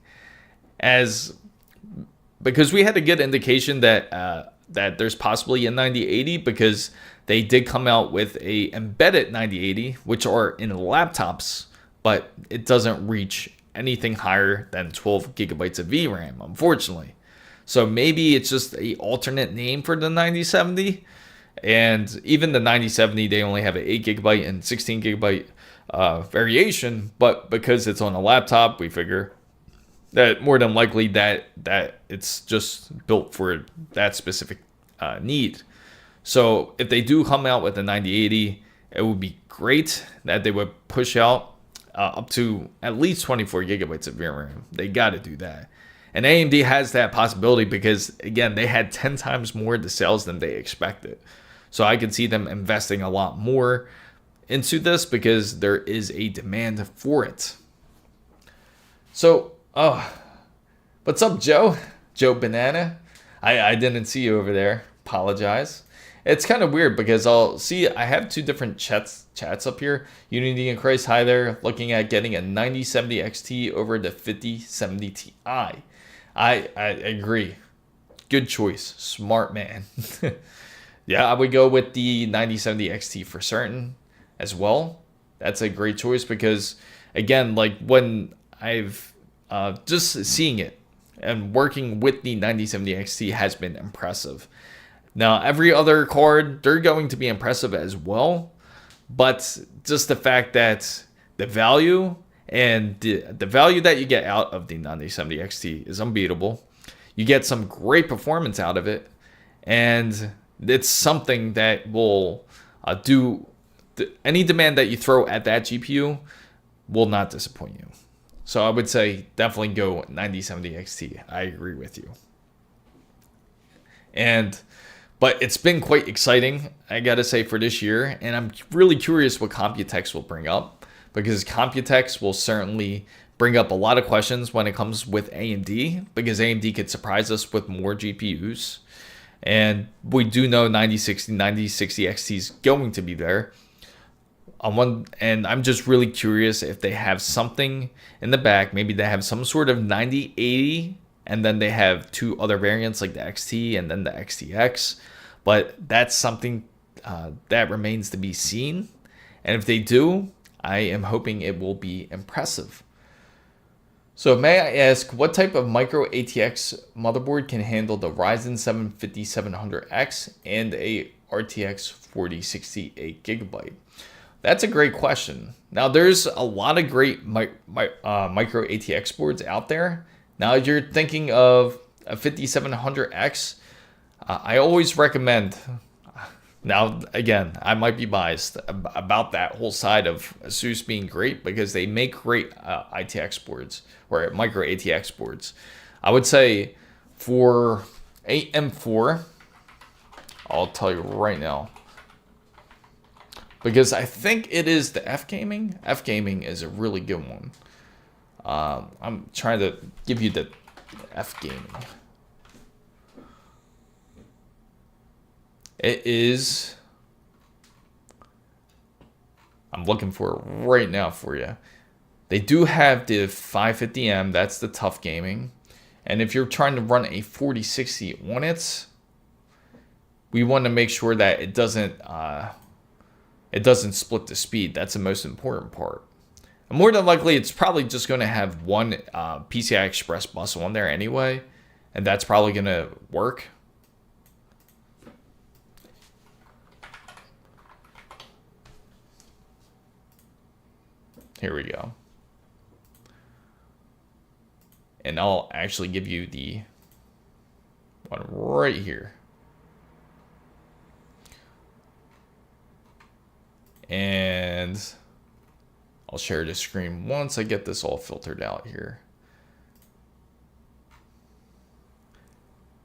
Because we had a good indication that there's possibly a 9080, because they did come out with a embedded 9080, which are in laptops, but it doesn't reach anything higher than 12 gigabytes of VRAM, unfortunately. So maybe it's just an alternate name for the 9070. And even the 9070, they only have an 8 gigabyte and 16 gigabyte variation, but because it's on a laptop, we figure that more than likely that it's just built for that specific need. So if they do come out with a 9080, it would be great that they would push out up to at least 24 gigabytes of VRAM. They got to do that. And AMD has that possibility because, again, they had 10 times more the sales than they expected. So I can see them investing a lot more into this because there is a demand for it. So, what's up, Joe? Joe Banana? I didn't see you over there. Apologize. It's kind of weird because I have two different chats up here. Unity and Christ, hi there. Looking at getting a 9070 XT over the 5070 Ti. I agree. Good choice. Smart man. Yeah, I would go with the 9070 XT for certain as well. That's a great choice because, again, like when I've just seeing it and working with the 9070 XT has been impressive. Now, every other card, they're going to be impressive as well. But just the fact that the value and the value that you get out of the 9070 XT is unbeatable. You get some great performance out of it. And it's something that will any demand that you throw at that GPU will not disappoint you. So I would say definitely go 9070 XT. I agree with you. But it's been quite exciting, I gotta say, for this year. And I'm really curious what Computex will bring up, because Computex will certainly bring up a lot of questions when it comes with AMD, because AMD could surprise us with more GPUs. And we do know 9060 XT is going to be there. And I'm just really curious if they have something in the back. Maybe they have some sort of 9080, and then they have two other variants like the XT and then the XTX. But that's something that remains to be seen. And if they do, I am hoping it will be impressive. So may I ask, what type of micro ATX motherboard can handle the Ryzen 7 5700X and a RTX 4060 8GB? That's a great question. Now, there's a lot of great micro ATX boards out there. Now, if you're thinking of a 5700X, I always recommend, now again, I might be biased about that whole side of ASUS being great because they make great ITX boards or micro ATX boards. I would say for AM4, I'll tell you right now, because I think it is the F Gaming. F Gaming is a really good one. I'm trying to give you the F Gaming. It is, I'm looking for it right now for you. They do have the 550M, that's the tough gaming. And if you're trying to run a 4060 on it, we want to make sure that it doesn't split the speed. That's the most important part. And more than likely, it's probably just going to have one PCI Express bus on there anyway, and that's probably going to work. Here we go. And I'll actually give you the one right here. And I'll share the screen once I get this all filtered out here.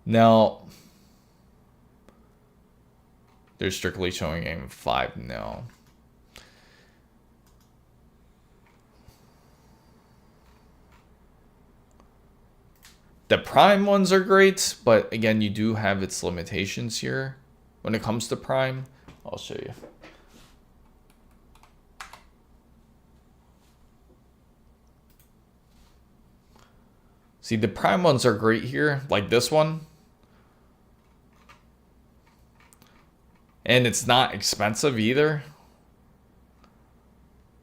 Now, they're strictly showing AM5 now. The Prime ones are great, but again, you do have its limitations here. When it comes to Prime, I'll show you. See, the Prime ones are great here, like this one. And it's not expensive either.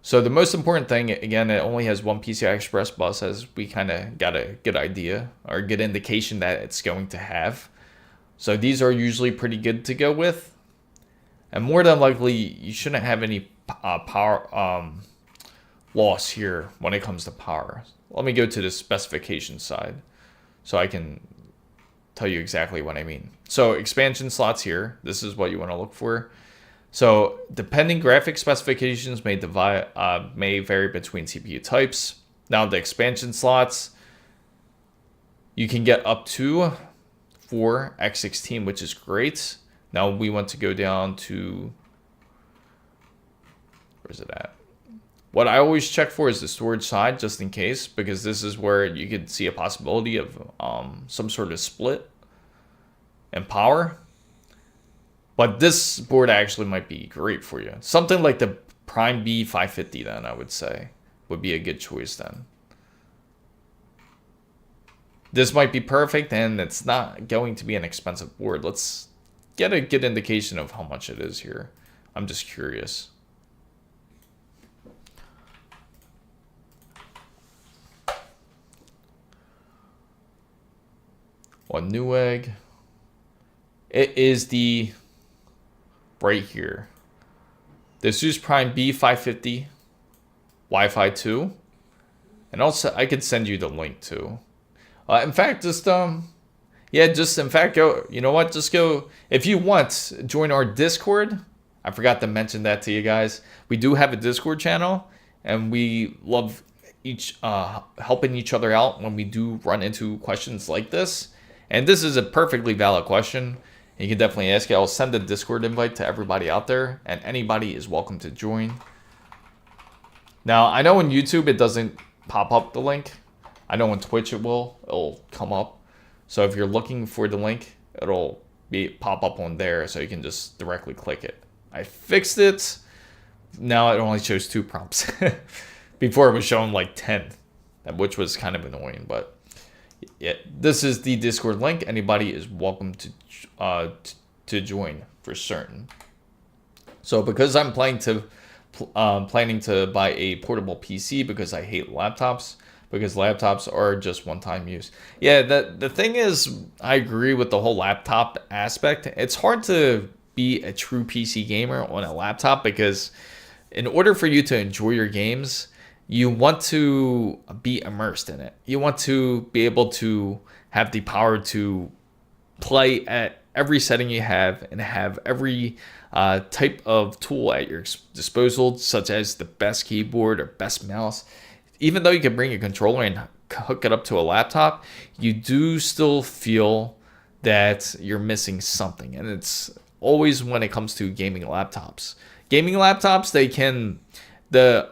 So the most important thing, again, it only has one PCI Express bus, as we kind of got a good idea or a good indication that it's going to have. So these are usually pretty good to go with. And more than likely, you shouldn't have any power loss here when it comes to power. Let me go to the specification side so I can tell you exactly what I mean. So expansion slots here, this is what you want to look for. So depending graphic specifications may vary between CPU types. Now the expansion slots, you can get up to 4 x16, which is great. Now we want to go down to, where's it at? What I always check for is the storage side, just in case, because this is where you could see a possibility of some sort of split in power. But this board actually might be great for you. Something like the Prime B550 then, I would say, would be a good choice then. This might be perfect, and it's not going to be an expensive board. Let's get a good indication of how much it is here. I'm just curious. One Newegg. It is the right here. The ASUS Prime B550 Wi-Fi 2. And also I could send you the link too. In fact, just in fact go, you know what? Just go, if you want, join our Discord. I forgot to mention that to you guys. We do have a Discord channel, and we love helping each other out when we do run into questions like this. And this is a perfectly valid question. You can definitely ask it. I'll send a Discord invite to everybody out there, and anybody is welcome to join. Now, I know on YouTube it doesn't pop up the link. I know on Twitch it'll come up. So if you're looking for the link, it'll pop up on there, so you can just directly click it. I fixed it. Now it only shows 2 prompts. Before it was showing like 10, which was kind of annoying, but yeah, this is the Discord link. Anybody is welcome to join for certain. So because I'm planning to buy a portable PC because I hate laptops, because laptops are just one-time use. Yeah, the thing is, I agree with the whole laptop aspect. It's hard to be a true PC gamer on a laptop, because in order for you to enjoy your games, you want to be immersed in it. You want to be able to have the power to play at every setting you have, and have every type of tool at your disposal, such as the best keyboard or best mouse. Even though you can bring a controller and hook it up to a laptop, you do still feel that you're missing something. And it's always when it comes to gaming laptops. Gaming laptops, the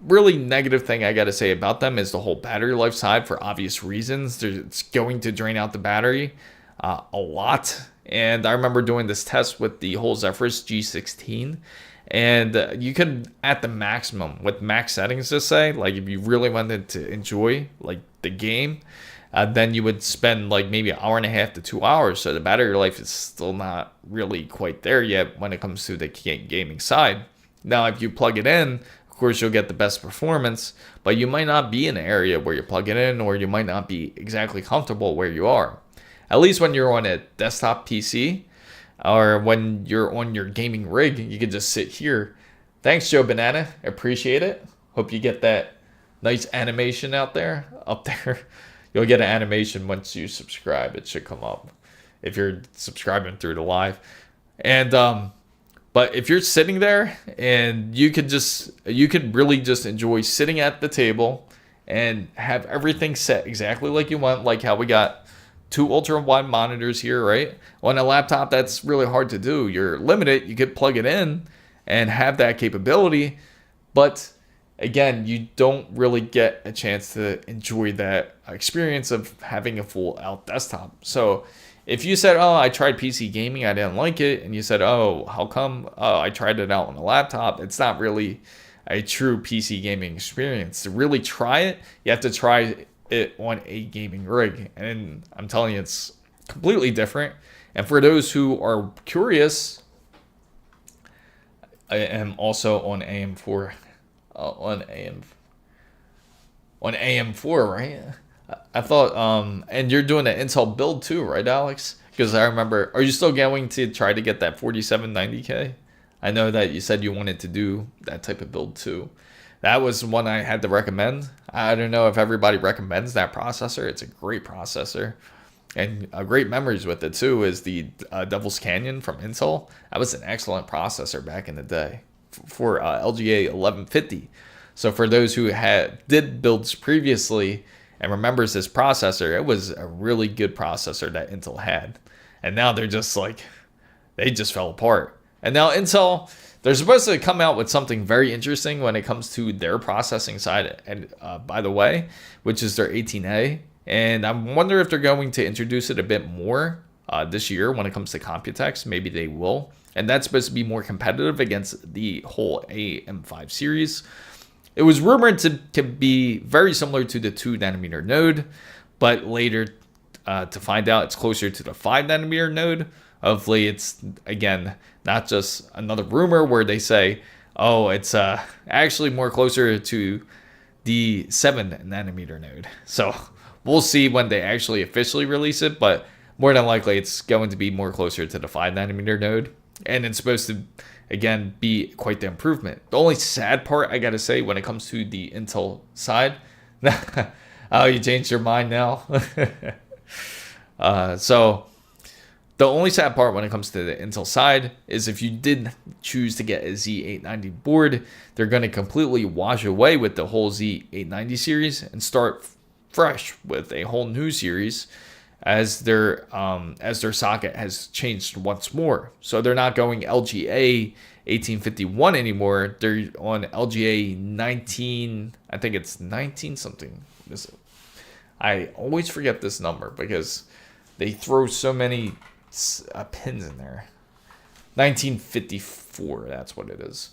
really negative thing I gotta say about them is the whole battery life side, for obvious reasons. It's going to drain out the battery a lot And I remember doing this test with the whole Zephyrus G16. And you could, at the maximum, with max settings to say, like if you really wanted to enjoy like the game, then you would spend like maybe an hour and a half to 2 hours. So the battery life is still not really quite there yet when it comes to the gaming side. Now, if you plug it in, of course, you'll get the best performance, but you might not be in an area where you plug it in, or you might not be exactly comfortable where you are. At least when you're on a desktop PC, or when you're on your gaming rig, you can just sit here. Thanks, Joe Banana. Appreciate it. Hope you get that nice animation up there. You'll get an animation once you subscribe. It should come up if you're subscribing through the live. And but if you're sitting there, and you could really just enjoy sitting at the table and have everything set exactly like you want, like how we got 2 ultra wide monitors here, right? On a laptop, that's really hard to do. You're limited. You could plug it in and have that capability, but again, you don't really get a chance to enjoy that experience of having a full out desktop. So if you said, oh, I tried PC gaming, I didn't like it, and you said, oh, how come? Oh, I tried it out on a laptop. It's not really a true PC gaming experience. To really try it, you have to try it on a gaming rig, and I'm telling you, it's completely different. And for those who are curious, I am also on AM4, on AM4, right? I thought, and you're doing an Intel build too, right, Alex? Because I remember, are you still going to try to get that 4790K? I know that you said you wanted to do that type of build too. That was one I had to recommend. I don't know if everybody recommends that processor. It's a great processor. And great memories with it too is the Devil's Canyon from Intel. That was an excellent processor back in the day for LGA 1150. So for those who did builds previously and remembers this processor, it was a really good processor that Intel had. And now they're just like, they just fell apart. And now Intel, they're supposed to come out with something very interesting when it comes to their processing side, and by the way, which is their 18A. And I wonder if they're going to introduce it a bit more this year when it comes to Computex. Maybe they will. And that's supposed to be more competitive against the whole AM5 series. It was rumored to be very similar to the 2nm node, but later to find out it's closer to the 5nm node. Hopefully it's, again, not just another rumor where they say, oh, it's actually more closer to the 7nm node. So we'll see when they actually officially release it, but more than likely it's going to be more closer to the 5nm node. And it's supposed to, again, be quite the improvement. The only sad part, I gotta say, when it comes to the Intel side, oh, you changed your mind now? So the only sad part when it comes to the Intel side is if you did choose to get a Z890 board, they're going to completely wash away with the whole Z890 series and start fresh with a whole new series as their socket has changed once more. So they're not going LGA 1851 anymore. They're on LGA 19, I think it's 19 something. I always forget this number because they throw so many pins in there. 1954, that's what it is.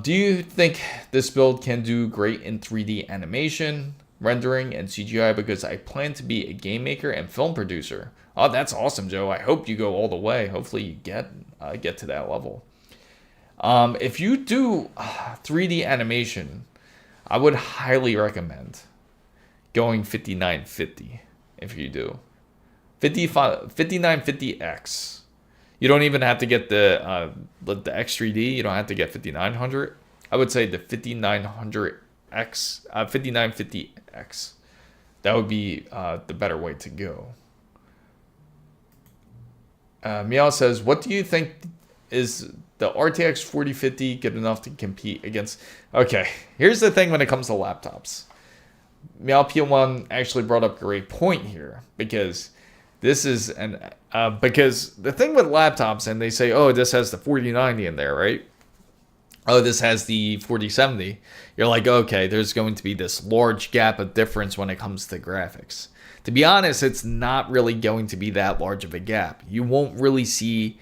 Do you think this build can do great in 3D animation, rendering, and CGI? Because I plan to be a game maker and film producer. Oh, that's awesome, Joe. I hope you go all the way. Hopefully you get to that level. If you do 3D animation, I would highly recommend going 5950 if you do. 5950X. You don't even have to get the X3D. You don't have to get 5900. I would say the 5900X, 5950X. That would be the better way to go. Meow says, what do you think is the RTX 4050 good enough to compete against? Okay, here's the thing when it comes to laptops. Meow P1 actually brought up a great point here because this is because the thing with laptops, and they say, oh, this has the 4090 in there, right? Oh, this has the 4070. You're like, okay, there's going to be this large gap of difference when it comes to graphics. To be honest, it's not really going to be that large of a gap. You won't really see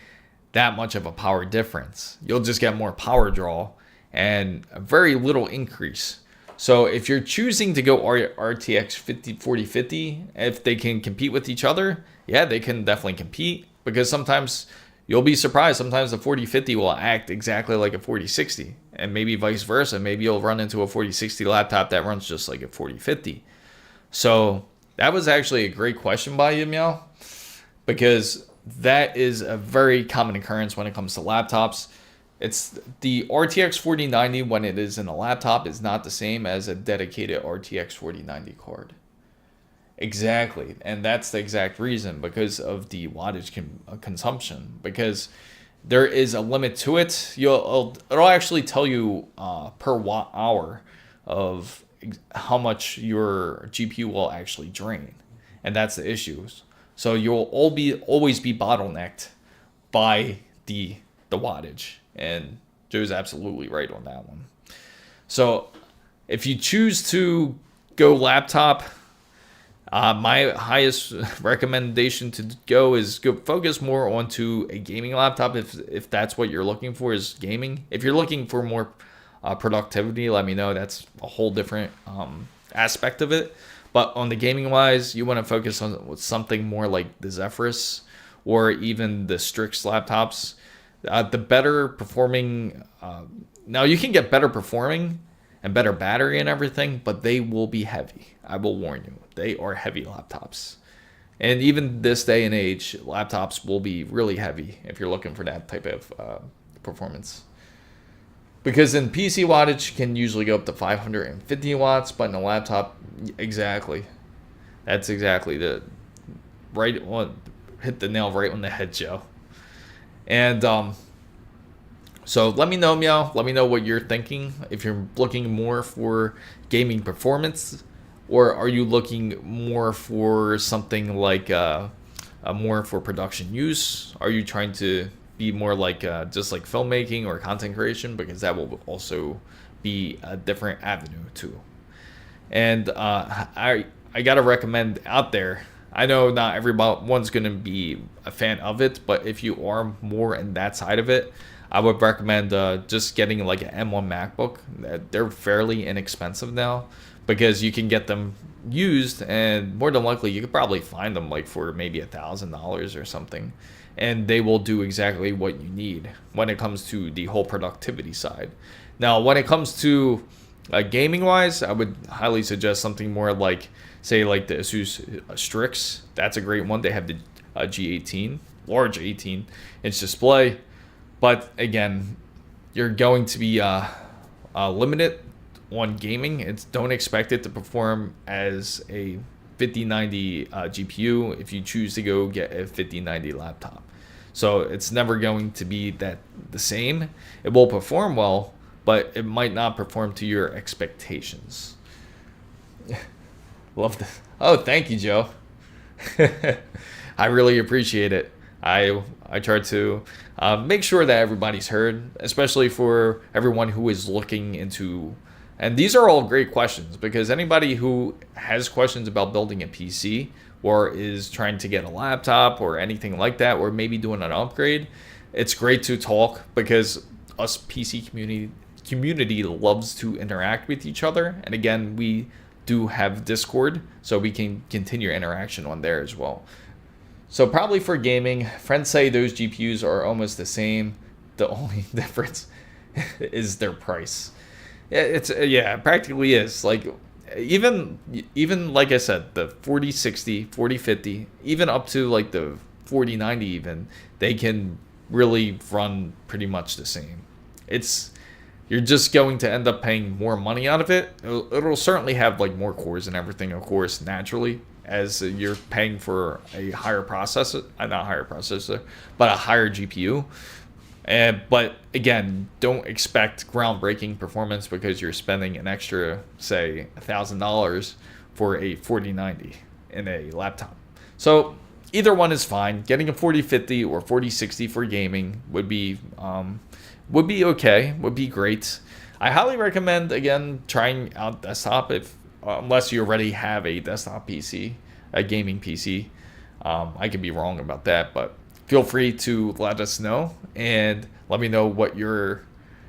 that much of a power difference. You'll just get more power draw and a very little increase. So if you're choosing to go RTX 4050, if they can compete with each other, yeah, they can definitely compete, because sometimes you'll be surprised. Sometimes the 4050 will act exactly like a 4060, and maybe vice versa. Maybe you'll run into a 4060 laptop that runs just like a 4050. So that was actually a great question by you, Meow, because that is a very common occurrence when it comes to laptops. It's the RTX 4090 when it is in a laptop is not the same as a dedicated RTX 4090 card. Exactly, and that's the exact reason, because of the wattage consumption, because there is a limit to it. It'll actually tell you per watt hour of how much your GPU will actually drain, and that's the issue. So you'll always be bottlenecked by the wattage, and Joe's absolutely right on that one. So if you choose to go laptop, my highest recommendation to go is go focus more onto a gaming laptop if that's what you're looking for, is gaming. If you're looking for more productivity, let me know. That's a whole different aspect of it. But on the gaming wise, you want to focus on something more like the Zephyrus or even the Strix laptops. The better performing, now you can get better performing and better battery and everything, but they will be heavy. I will warn you, they are heavy laptops. And even this day and age, laptops will be really heavy if you're looking for that type of performance. Because in PC wattage can usually go up to 550 watts, but in a laptop, exactly. That's exactly the right one. Hit the nail right on the head, Joe. And so let me know, Meow. Let me know what you're thinking. If you're looking more for gaming performance, or are you looking more for something like more for production use? Are you trying to be more like just like filmmaking or content creation? Because that will also be a different avenue too. And I gotta recommend out there. I know not everyone's gonna be a fan of it, but if you are more in that side of it, I would recommend just getting like an M1 MacBook. They're fairly inexpensive now, because you can get them used, and more than likely you could probably find them like for maybe $1,000 or something, and they will do exactly what you need when it comes to the whole productivity side. Now, when it comes to gaming wise, I would highly suggest something more like, say, like the ASUS Strix. That's a great one. They have the G18, large 18-inch display. But again, you're going to be limited on gaming. Don't expect it to perform as a 5090 GPU if you choose to go get a 5090 laptop. So it's never going to be the same. It will perform well, but it might not perform to your expectations. Love this. Oh, thank you, Joe. I really appreciate it. I try to make sure that everybody's heard, especially for everyone who is looking into, and these are all great questions, because anybody who has questions about building a PC or is trying to get a laptop or anything like that, or maybe doing an upgrade, it's great to talk, because us PC community loves to interact with each other. And again, we do have Discord, so we can continue interaction on there as well. So probably for gaming, friends say those GPUs are almost the same. The only difference is their price. It practically is. Like even like I said, the 4060, 4050, even up to like the 4090 even, they can really run pretty much the same. You're just going to end up paying more money out of it. It'll certainly have like more cores and everything, of course, naturally, as you're paying for a higher processor, not higher processor, but a higher GPU. But again, don't expect groundbreaking performance because you're spending an extra, say, $1,000 for a 4090 in a laptop. So either one is fine. Getting a 4050 or 4060 for gaming would be okay, would be great. I highly recommend, again, trying out desktop unless you already have a desktop PC. a gaming PC. I could be wrong about that, but feel free to let us know and let me know what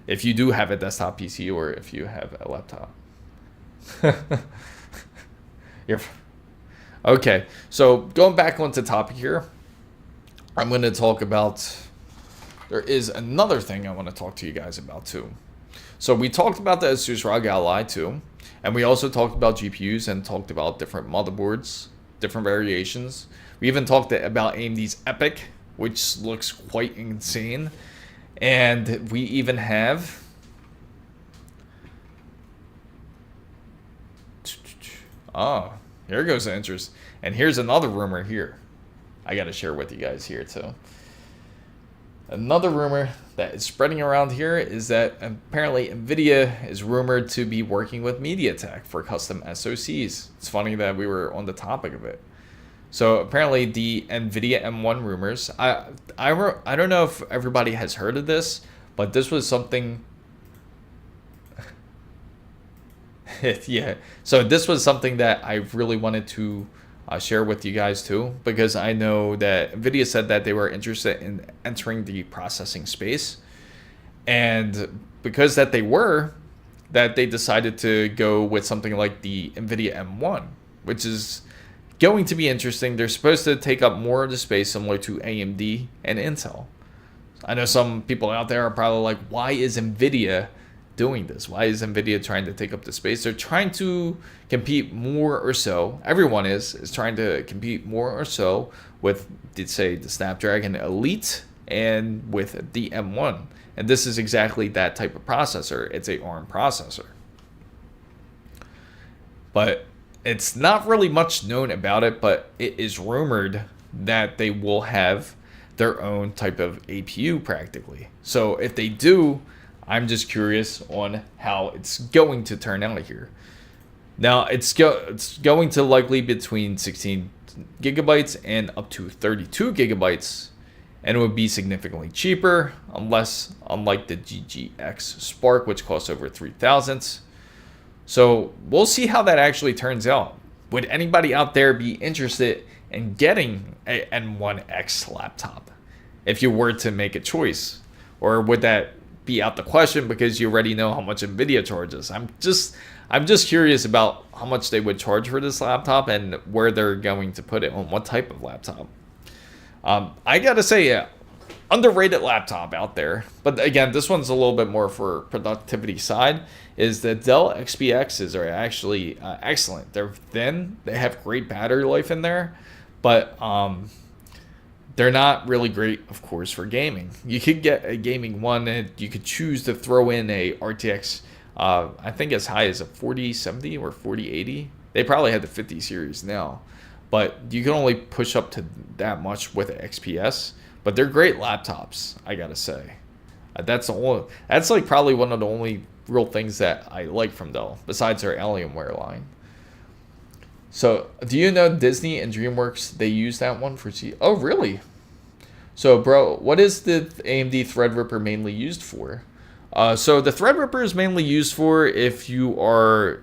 if you do have a desktop PC or if you have a laptop. Okay, so going back onto topic here, I'm going to talk about, there is another thing I want to talk to you guys about too. So we talked about the ASUS ROG Ally 2, and we also talked about GPUs and talked about different motherboards, different variations. We even talked about AMD's EPYC, which looks quite insane. And we even have here goes the interest. And here's another rumor here. I got to share with you guys here too. Another rumor that is spreading around here is that apparently NVIDIA is rumored to be working with MediaTek for custom SoCs. It's funny that we were on the topic of it. So apparently the NVIDIA M1 rumors, I don't know if everybody has heard of this, but this was something. Yeah, so this was something that I really wanted to share with you guys too, because I know that NVIDIA said that they were interested in entering the processing space, and because that they decided to go with something like the NVIDIA M1, which is going to be interesting. They're supposed to take up more of the space similar to AMD and Intel. I know some people out there are probably like, why is NVIDIA doing this? Why is NVIDIA trying to take up the space? They're trying to compete more or so. Everyone is trying to compete more or so with, say, the Snapdragon Elite and with the M1. And this is exactly that type of processor. It's a ARM processor. But it's not really much known about it, but it is rumored that they will have their own type of APU practically. So if they do, I'm just curious on how it's going to turn out here. Now, it's going to likely between 16 gigabytes and up to 32 gigabytes, and it would be significantly cheaper, unlike the GGX Spark, which costs over 3,000. So we'll see how that actually turns out. Would anybody out there be interested in getting a N1X laptop if you were to make a choice? Or would that be out the question because you already know how much NVIDIA charges? I'm just curious about how much they would charge for this laptop and where they're going to put it on what type of laptop. I gotta say, yeah, underrated laptop out there, but again, this one's a little bit more for productivity side, is the Dell XPXs are actually excellent. They're thin, they have great battery life in there, but they're not really great, of course, for gaming. You could get a gaming one, and you could choose to throw in a RTX, I think as high as a 4070 or 4080. They probably have the 50 series now, but you can only push up to that much with an XPS. But they're great laptops, I gotta say. That's like probably one of the only real things that I like from Dell, besides their Alienware line. So, do you know Disney and DreamWorks, they use that one for Oh, really? So, bro, what is the AMD Threadripper mainly used for? So, the Threadripper is mainly used for if you are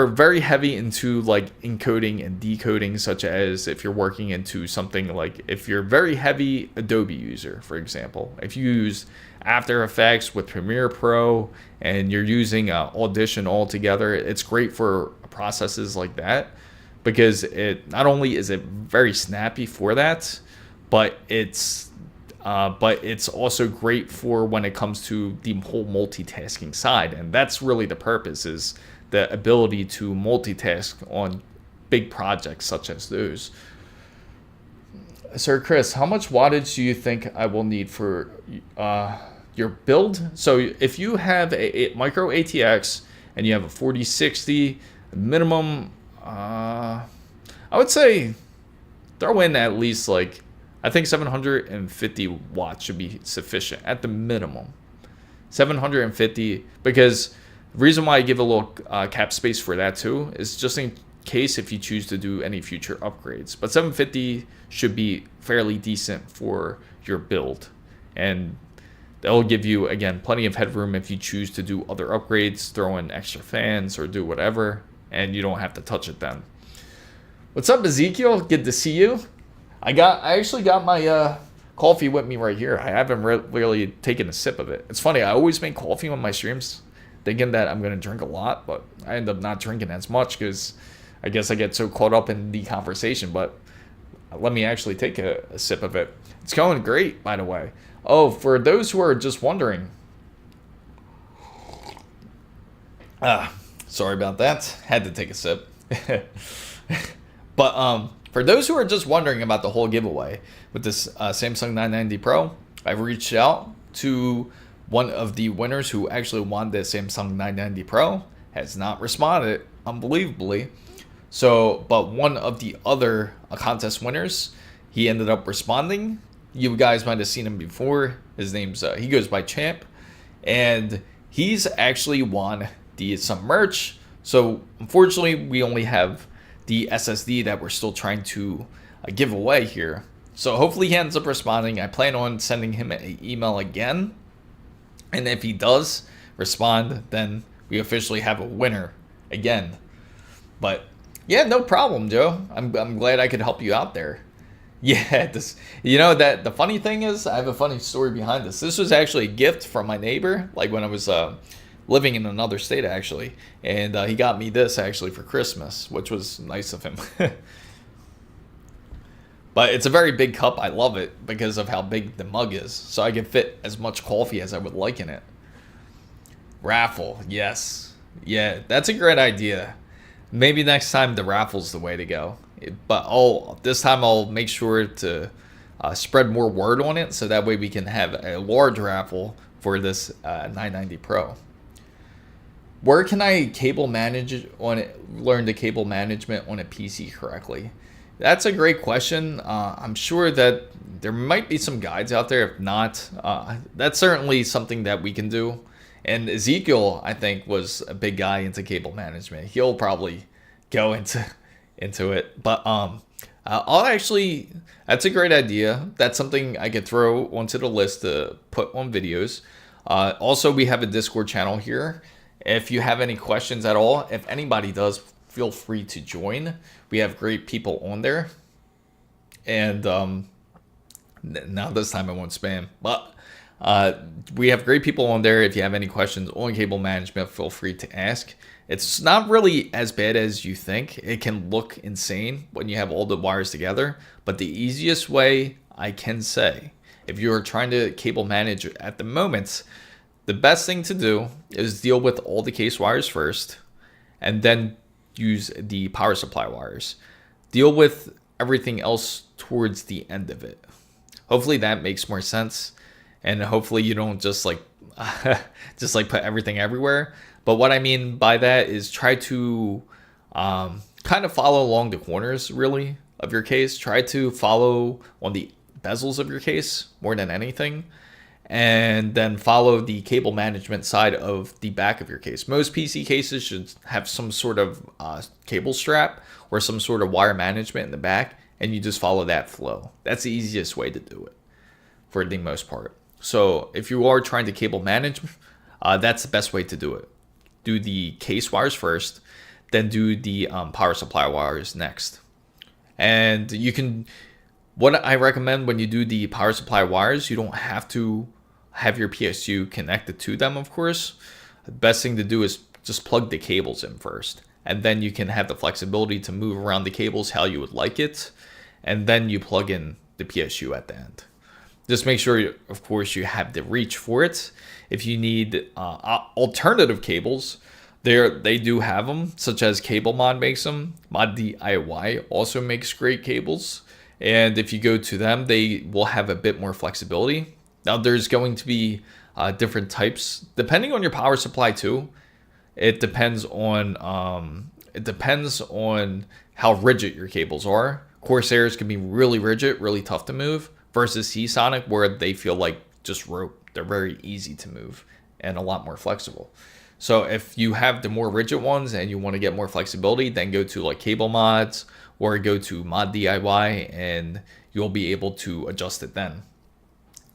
very heavy into like encoding and decoding, such as if you're working into something like, if you're very heavy Adobe user, for example, if you use After Effects with Premiere Pro and you're using Audition all together, it's great for processes like that, because it not only is it very snappy for that, but it's also great for when it comes to the whole multitasking side. And that's really the purpose, is the ability to multitask on big projects such as those. Sir Chris, how much wattage do you think I will need for your build? So if you have a micro ATX and you have a 4060 minimum, I would say throw in at least, like, I think 750 watts should be sufficient at the minimum. 750, because the reason why I give a little cap space for that too is just in case if you choose to do any future upgrades. But 750 should be fairly decent for your build, and that'll give you, again, plenty of headroom if you choose to do other upgrades, throw in extra fans or do whatever, and you don't have to touch it then. What's up, Ezekiel? Good to see you. I actually got my coffee with me right here. I haven't really taken a sip of it. It's funny, I always make coffee on my streams thinking that I'm gonna drink a lot, but I end up not drinking as much because I guess I get so caught up in the conversation. But let me actually take a sip of it. It's going great, by the way. Oh, for those who are just wondering, sorry about that. Had to take a sip. But for those who are just wondering about the whole giveaway with this Samsung 990 Pro, I've reached out to one of the winners who actually won the Samsung 990 Pro. Has not responded, unbelievably. So, but one of the other contest winners, he ended up responding. You guys might have seen him before. His name's he goes by Champ, and he's actually won some merch. So unfortunately, we only have the SSD that we're still trying to give away here. So hopefully he ends up responding. I plan on sending him an email again, and if he does respond, then we officially have a winner again. But yeah, no problem, Joe. I'm glad I could help you out there. Yeah, that the funny thing is, I have a funny story behind this. This was actually a gift from my neighbor, like when I was living in another state, actually, and he got me this actually for Christmas, which was nice of him. But it's a very big cup. I love it because of how big the mug is, so I can fit as much coffee as I would like in it. Raffle, yes, yeah, that's a great idea. Maybe next time the raffle's the way to go. But this time I'll make sure to spread more word on it, so that way we can have a large raffle for this 990 Pro. Where can I cable manage on it? Learn the cable management on a PC correctly? That's a great question. I'm sure that there might be some guides out there. If not, that's certainly something that we can do. And Ezekiel, I think, was a big guy into cable management. He'll probably go into it. But I'll actually, that's a great idea. That's something I could throw onto the list to put on videos. Also, we have a Discord channel here. If you have any questions at all, if anybody does, feel free to join. We have great people on there. And now this time I won't spam. But we have great people on there. If you have any questions on cable management, feel free to ask. It's not really as bad as you think. It can look insane when you have all the wires together. But the easiest way I can say, if you're trying to cable manage at the moment, the best thing to do is deal with all the case wires first, and then use the power supply wires. Deal with everything else towards the end of it. Hopefully that makes more sense, and hopefully you don't just like put everything everywhere. But what I mean by that is try to kind of follow along the corners, really, of your case. Try to follow on the bezels of your case more than anything, and then follow the cable management side of the back of your case. Most PC cases should have some sort of cable strap or some sort of wire management in the back, and you just follow that flow. That's the easiest way to do it for the most part. So if you are trying to cable manage, that's the best way to do it. Do the case wires first, then do the power supply wires next. And you can, what I recommend when you do the power supply wires, you don't have to have your PSU connected to them, of course. The best thing to do is just plug the cables in first, and then you can have the flexibility to move around the cables how you would like it, and then you plug in the PSU at the end. Just make sure, of course, you have the reach for it. If you need alternative cables, they do have them, such as CableMod makes them. Mod DIY also makes great cables, and if you go to them, they will have a bit more flexibility. Now, there's going to be different types depending on your power supply too. It depends on how rigid your cables are. Corsairs can be really rigid, really tough to move, versus Seasonic, where they feel like just rope. They're very easy to move and a lot more flexible. So if you have the more rigid ones and you want to get more flexibility, then go to like CableMods or go to Mod DIY, and you'll be able to adjust it then.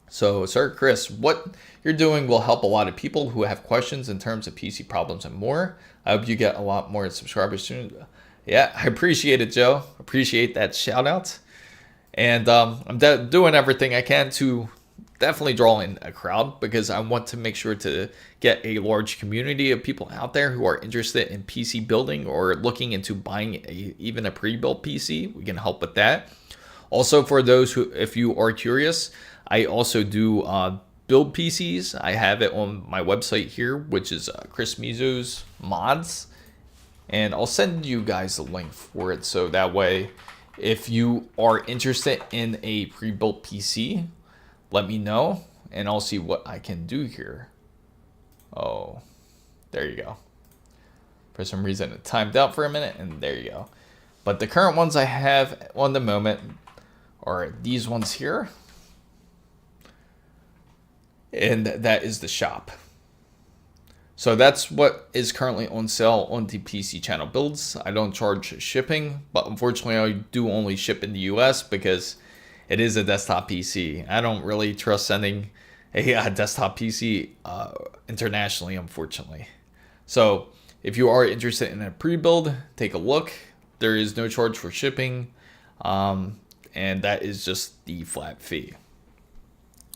So, Sir Chris, what you're doing will help a lot of people who have questions in terms of PC problems and more. I hope you get a lot more subscribers soon. Yeah, I appreciate it, Joe. Appreciate that shout out. And I'm doing everything I can to definitely draw in a crowd because I want to make sure to get a large community of people out there who are interested in PC building or looking into buying even a pre-built PC. We can help with that. Also, for those who, if you are curious, I also do build PCs. I have it on my website here, which is Chris Mizo's Mods. And I'll send you guys a link for it so that way, if you are interested in a pre-built PC, let me know and I'll see what I can do here. Oh, there you go. For some reason it timed out for a minute and there you go. But the current ones I have on the moment are these ones here. And that is the shop. So that's what is currently on sale on the PC channel builds. I don't charge shipping, but unfortunately I do only ship in the US because it is a desktop PC. I don't really trust sending a desktop PC internationally, unfortunately. So if you are interested in a pre-build, take a look. There is no charge for shipping, and that is just the flat fee.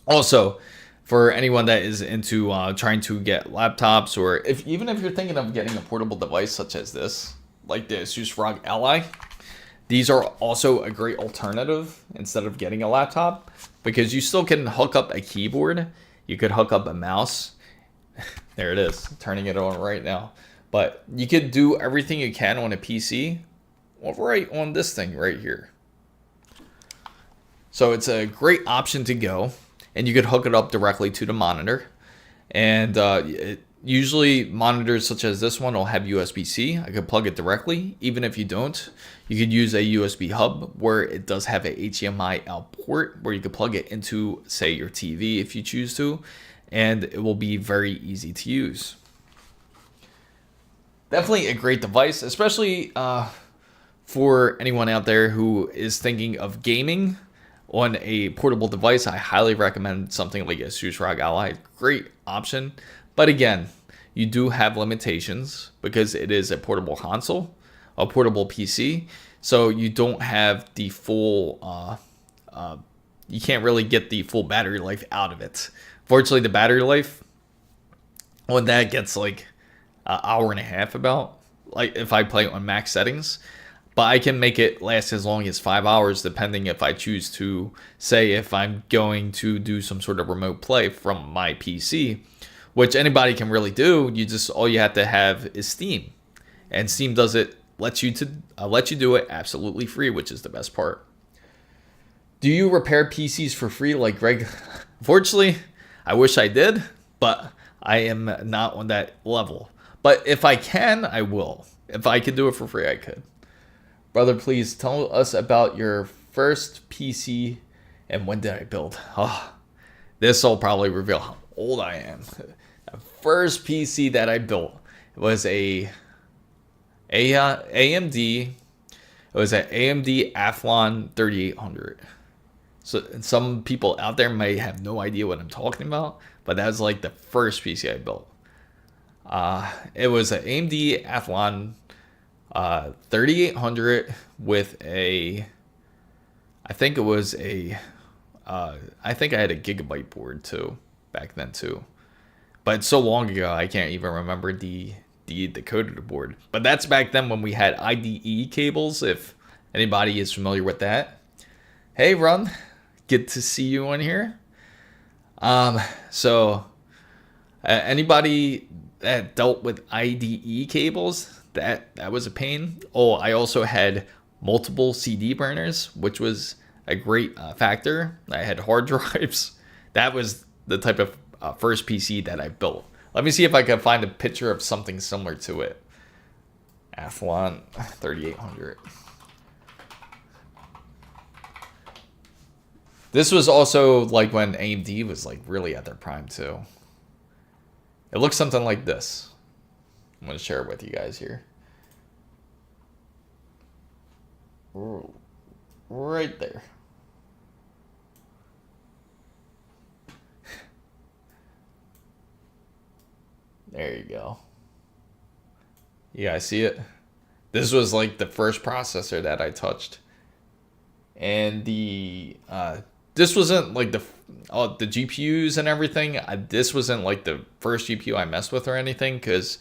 Also, for anyone that is into trying to get laptops, or even if you're thinking of getting a portable device such as this, like the ASUS ROG Ally, these are also a great alternative instead of getting a laptop because you still can hook up a keyboard. You could hook up a mouse. There it is, turning it on right now. But you could do everything you can on a PC right on this thing right here. So it's a great option to go. And you could hook it up directly to the monitor. And usually monitors such as this one will have USB-C. I could plug it directly. Even if you don't, you could use a USB hub where it does have a HDMI out port where you could plug it into, say, your TV if you choose to. And it will be very easy to use. Definitely a great device, especially for anyone out there who is thinking of gaming on a portable device. I highly recommend something like ASUS ROG Ally. Great option. But again, you do have limitations because it is a portable console, a portable PC. So you don't have the full, you can't really get the full battery life out of it. Fortunately, the battery life on that gets like an hour and a half about, like if I play on max settings. But I can make it last as long as 5 hours, depending if I choose to, say, if I'm going to do some sort of remote play from my PC, which anybody can really do. All you have to have is Steam, and Steam does it, lets you do it absolutely free, which is the best part. Do you repair PCs for free like Greg? Unfortunately, I wish I did, but I am not on that level. But if I can, I will. If I could do it for free, I could. Brother, please tell us about your first PC and when did I build? Oh, this will probably reveal how old I am. The first PC that I built was a AMD. It was an AMD Athlon 3800. So some people out there may have no idea what I'm talking about, but that was like the first PC I built. It was an AMD Athlon 3800 with I think I had a Gigabyte board too back then too, but it's so long ago I can't even remember the code of the board. But that's back then when we had IDE cables, if anybody is familiar with that. Hey Ron, good to see you on here. Anybody that dealt with IDE cables, that was a pain. Oh, I also had multiple CD burners, which was a great factor. I had hard drives. That was the type of first PC that I built. Let me see if I can find a picture of something similar to it. Athlon 3800. This was also like when AMD was like really at their prime too. It looks something like this. I'm going to share it with you guys here. Ooh, right there. There you go. You guys see it? This was like the first processor that I touched. And this wasn't like the GPUs and everything. This wasn't like the first GPU I messed with or anything, because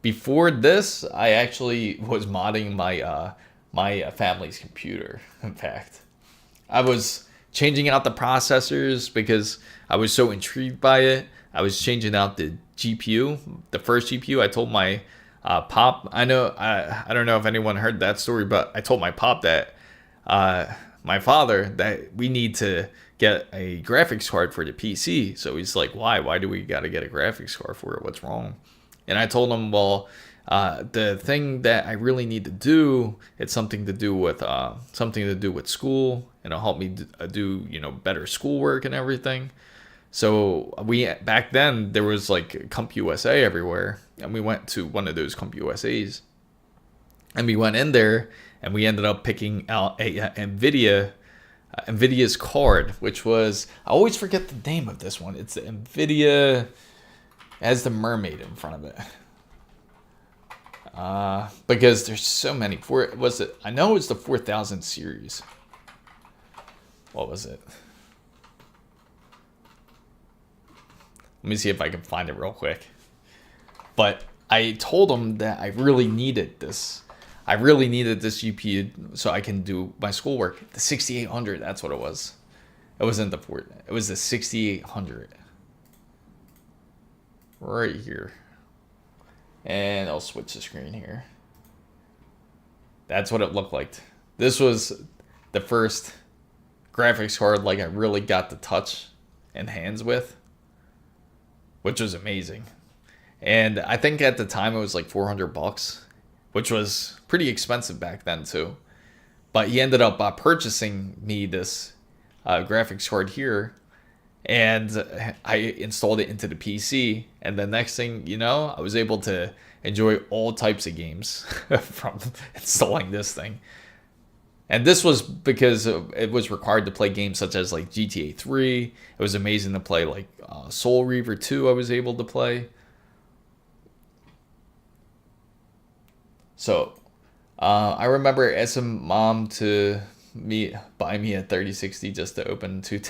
before this, I actually was modding my family's computer. In fact, I was changing out the processors because I was so intrigued by it. I was changing out the GPU, the first GPU. I told my pop. I don't know if anyone heard that story, but I told my pop that my father that we need to get a graphics card for the PC. So he's like, why? Why do we got to get a graphics card for it? What's wrong? And I told him, well, the thing that I really need to do, it's something to do with school, and it'll help me do better schoolwork and everything. So back then there was like Comp USA everywhere, and we went to one of those Comp USAs, and we went in there and we ended up picking out a NVIDIA's card, which was, I always forget the name of this one. It's the NVIDIA, has the mermaid in front of it. Because there's so many. I know it's the 4000 series. What was it? Let me see if I can find it real quick. But I told him that I really needed this. I really needed this GPU so I can do my schoolwork. The 6800, that's what it was. It wasn't the 4. It was the 6800. Right here. And I'll switch the screen here. That's what it looked like. This was the first graphics card like I really got to touch and hands with, which was amazing. And I think at the time it was like $400, which was pretty expensive back then too. But he ended up purchasing me this graphics card here, and I installed it into the PC. And the next thing you know, I was able to enjoy all types of games from installing this thing. And this was because it was required to play games such as like GTA 3. It was amazing to play like Soul Reaver 2 I was able to play. So I remember asking mom to buy me a 3060 just to open two.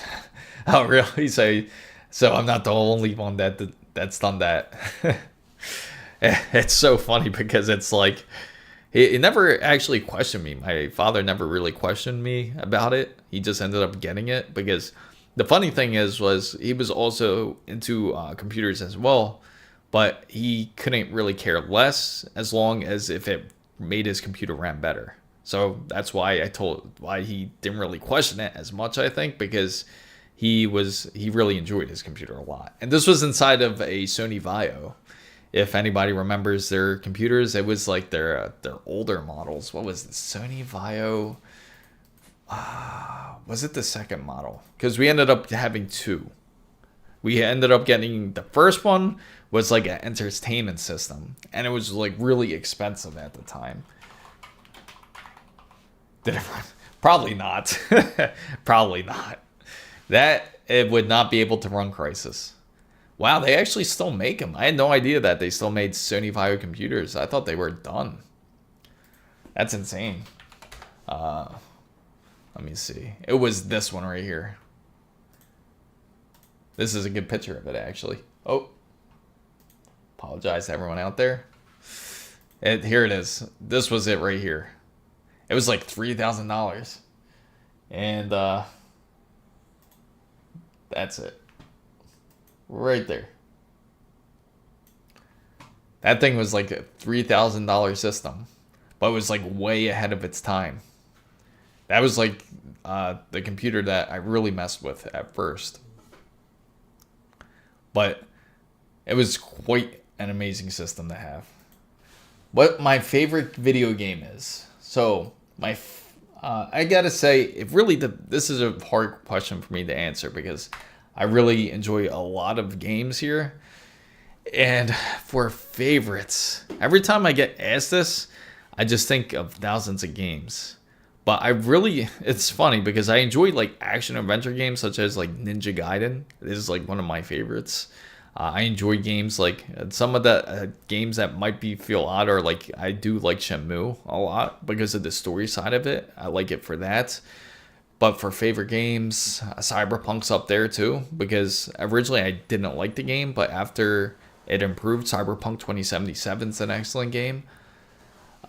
Oh, really? So I'm not the only one that's done that. It's so funny because it's like, he never actually questioned me. My father never really questioned me about it. He just ended up getting it because the funny thing was he was also into computers as well, but he couldn't really care less as long as if it made his computer RAM better. So that's why why he didn't really question it as much, I think, because he really enjoyed his computer a lot. And this was inside of a Sony Vaio. If anybody remembers their computers, it was like their older models. What was it? Sony Vaio? Was it the second model? Because we ended up having two. We ended up getting, the first one was like an entertainment system, and it was like really expensive at the time. Did it run? Probably not. Probably not. That it would not be able to run Crysis. Wow, they actually still make them. I had no idea that they still made Sony Vaio computers. I thought they were done. That's insane. Let me see. It was this one right here. This is a good picture of it, actually. Oh. Apologize to everyone out there. Here it is. This was it right here. It was like $3,000. And that's it. Right there. That thing was like a $3,000 system, but it was like way ahead of its time. That was like the computer that I really messed with at first. But it was quite an amazing system to have. What my favorite video game is. So I gotta say, this is a hard question for me to answer because I really enjoy a lot of games here. And for favorites, every time I get asked this, I just think of thousands of games. But it's funny because I enjoy like action adventure games such as like Ninja Gaiden. This is like one of my favorites. I enjoy games like some of the games that might be feel odd, or like I do like Shenmue a lot because of the story side of it. I like it for that. But for favorite games, Cyberpunk's up there too, because originally I didn't like the game, but after it improved, Cyberpunk 2077 is an excellent game.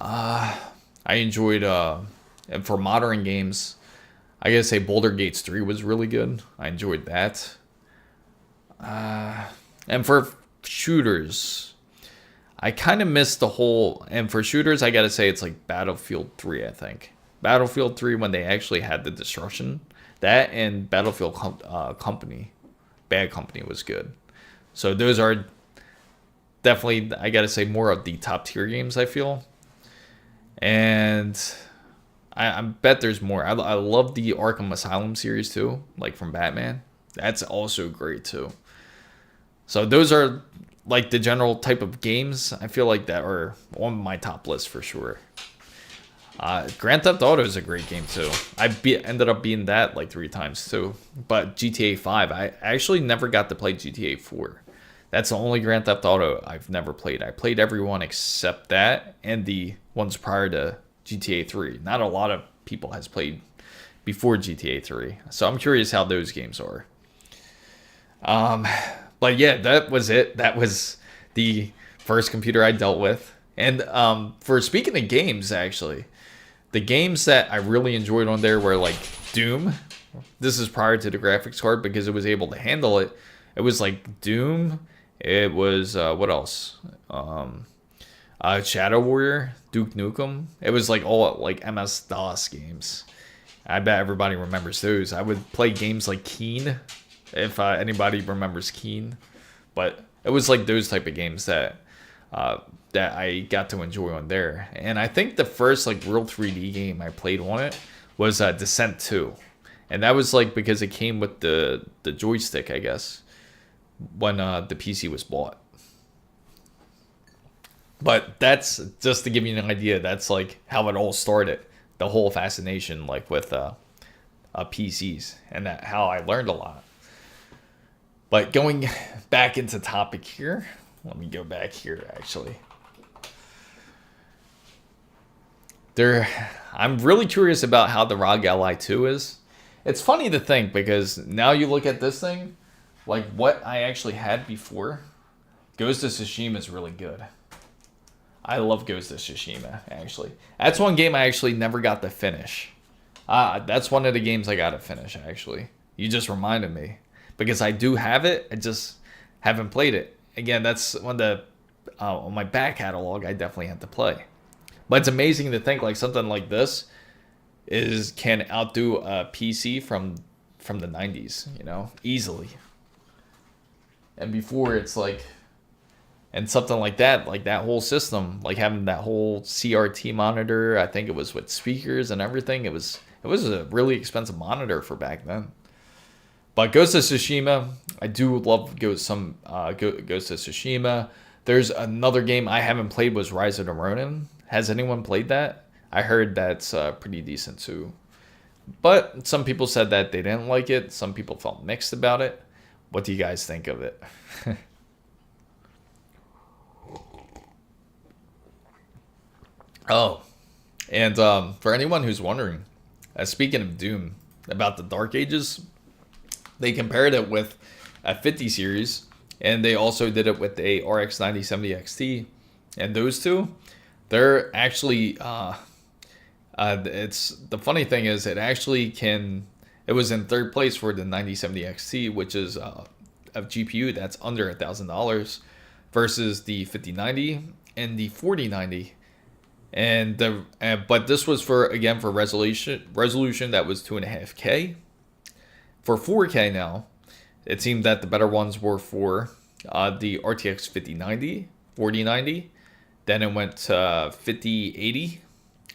I enjoyed, and for modern games, I gotta say Boulder Gates 3 was really good. I enjoyed that. And for shooters, I kind of missed the whole, and for shooters, I gotta say it's like Battlefield 3, I think. Battlefield 3 when they actually had the destruction. That and Battlefield Company. Bad Company was good. So those are definitely, I gotta say, more of the top tier games, I feel. And I bet there's more. I love the Arkham Asylum series too, like from Batman. That's also great too. So those are like the general type of games I feel like that are on my top list for sure. Grand Theft Auto is a great game too. Ended up being that like 3 times too. But GTA 5, I actually never got to play GTA 4. That's the only Grand Theft Auto I've never played. I played every one except that and the ones prior to GTA 3. Not a lot of people has played before GTA 3. So I'm curious how those games are. But yeah, that was it. That was the first computer I dealt with. And for speaking of games, actually, the games that I really enjoyed on there were like Doom. This is prior to the graphics card because it was able to handle it. It was like Doom. It was, what else? Shadow Warrior, Duke Nukem. It was like all like MS-DOS games. I bet everybody remembers those. I would play games like Keen, if anybody remembers Keen. But it was like those type of games that I got to enjoy on there. And I think the first like real 3D game I played on it was Descent 2. And that was like because it came with the joystick, I guess, when the PC was bought. But that's just to give you an idea. That's like how it all started. The whole fascination like with PCs, and that how I learned a lot. But going back into topic here, let me go back here actually. I'm really curious about how the ROG Ally 2 is. It's funny to think because now you look at this thing, like what I actually had before. Ghost of Tsushima is really good. I love Ghost of Tsushima, actually. That's one game I actually never got to finish. That's one of the games I got to finish, actually. You just reminded me. Because I do have it, I just haven't played it. Again, that's one of the, on my back catalog, I definitely have to play. But it's amazing to think like something like this can outdo a PC from the 90s, you know, easily. And before it's like, and something like that whole system, like having that whole CRT monitor, I think it was with speakers and everything. It was a really expensive monitor for back then. But Ghost of Tsushima, I do love Ghost of Tsushima. There's another game I haven't played was Rise of the Ronin. Has anyone played that? I heard that's pretty decent too. But some people said that they didn't like it. Some people felt mixed about it. What do you guys think of it? Oh, and for anyone who's wondering, speaking of Doom, about the Dark Ages, they compared it with a 50 series, and they also did it with a RX 9070 XT. And those two, they're actually, it's the funny thing is it actually it was in third place for the 9070 XT, which is a GPU that's under $1,000 versus the 5090 and the 4090. And but this was for resolution that was 2.5K. For 4K now, it seemed that the better ones were for the RTX 5090, 4090, then it went 5080,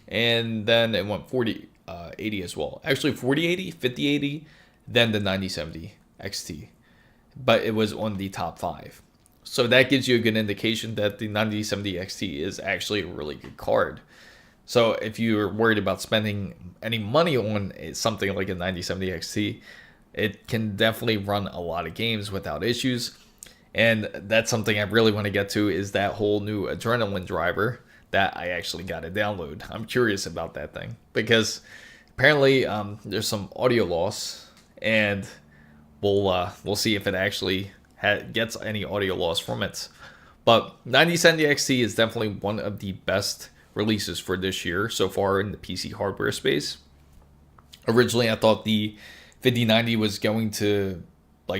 and then it went 4080 as well. Actually 4080, 5080, then the 9070 XT. But it was on the top 5. So that gives you a good indication that the 9070 XT is actually a really good card. So if you're worried about spending any money on something like a 9070 XT, it can definitely run a lot of games without issues. And that's something I really want to get to, is that whole new adrenaline driver that I actually got to download. I'm curious about that thing because apparently there's some audio loss, and we'll see if it actually gets any audio loss from it. But 9070 XT is definitely one of the best releases for this year so far in the PC hardware space. Originally, I thought the 5090 was going to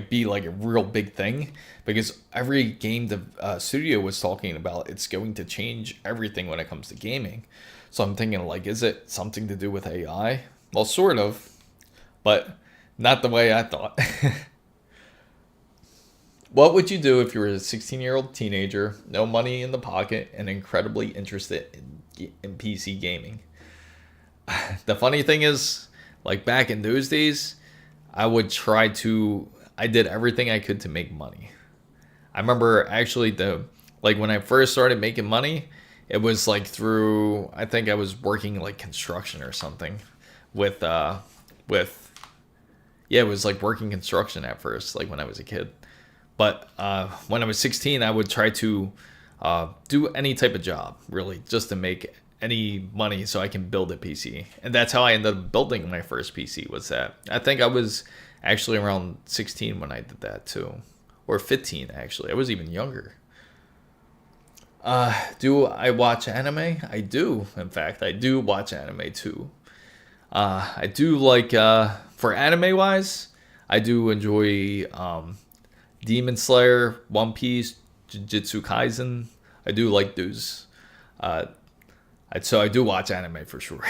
be like a real big thing, because every game the studio was talking about, it's going to change everything when it comes to gaming. So I'm thinking, like, is it something to do with AI? Well, sort of, but not the way I thought. What would you do if you were a 16-year-old teenager, no money in the pocket, and incredibly interested in PC gaming? The funny thing is, like, back in those days, I did everything I could to make money. I remember actually when I first started making money, it was like through, I think I was working like construction or something it was like working construction at first, like when I was a kid. But when I was 16, I would try to do any type of job, really, just to make any money so I can build a PC. And that's how I ended up building my first PC, was that. I think I was actually around 16 when I did that too. Or 15, actually. I was even younger. Do I watch anime? I do. In fact, I do watch anime too. I do like, for anime wise, I do enjoy Demon Slayer, One Piece, Jujutsu Kaisen. I do like those. So I do watch anime for sure.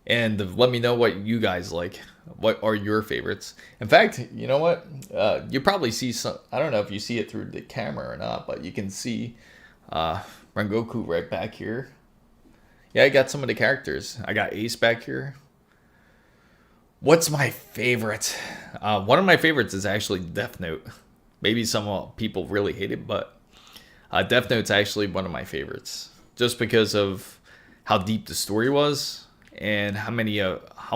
And let me know what you guys like. What are your favorites? In fact, you know what? You probably see some. I don't know if you see it through the camera or not, but you can see Rengoku right back here. Yeah, I got some of the characters. I got Ace back here. What's my favorite? One of my favorites is actually Death Note. Maybe some people really hate it, but Death Note's actually one of my favorites, just because of how deep the story was and how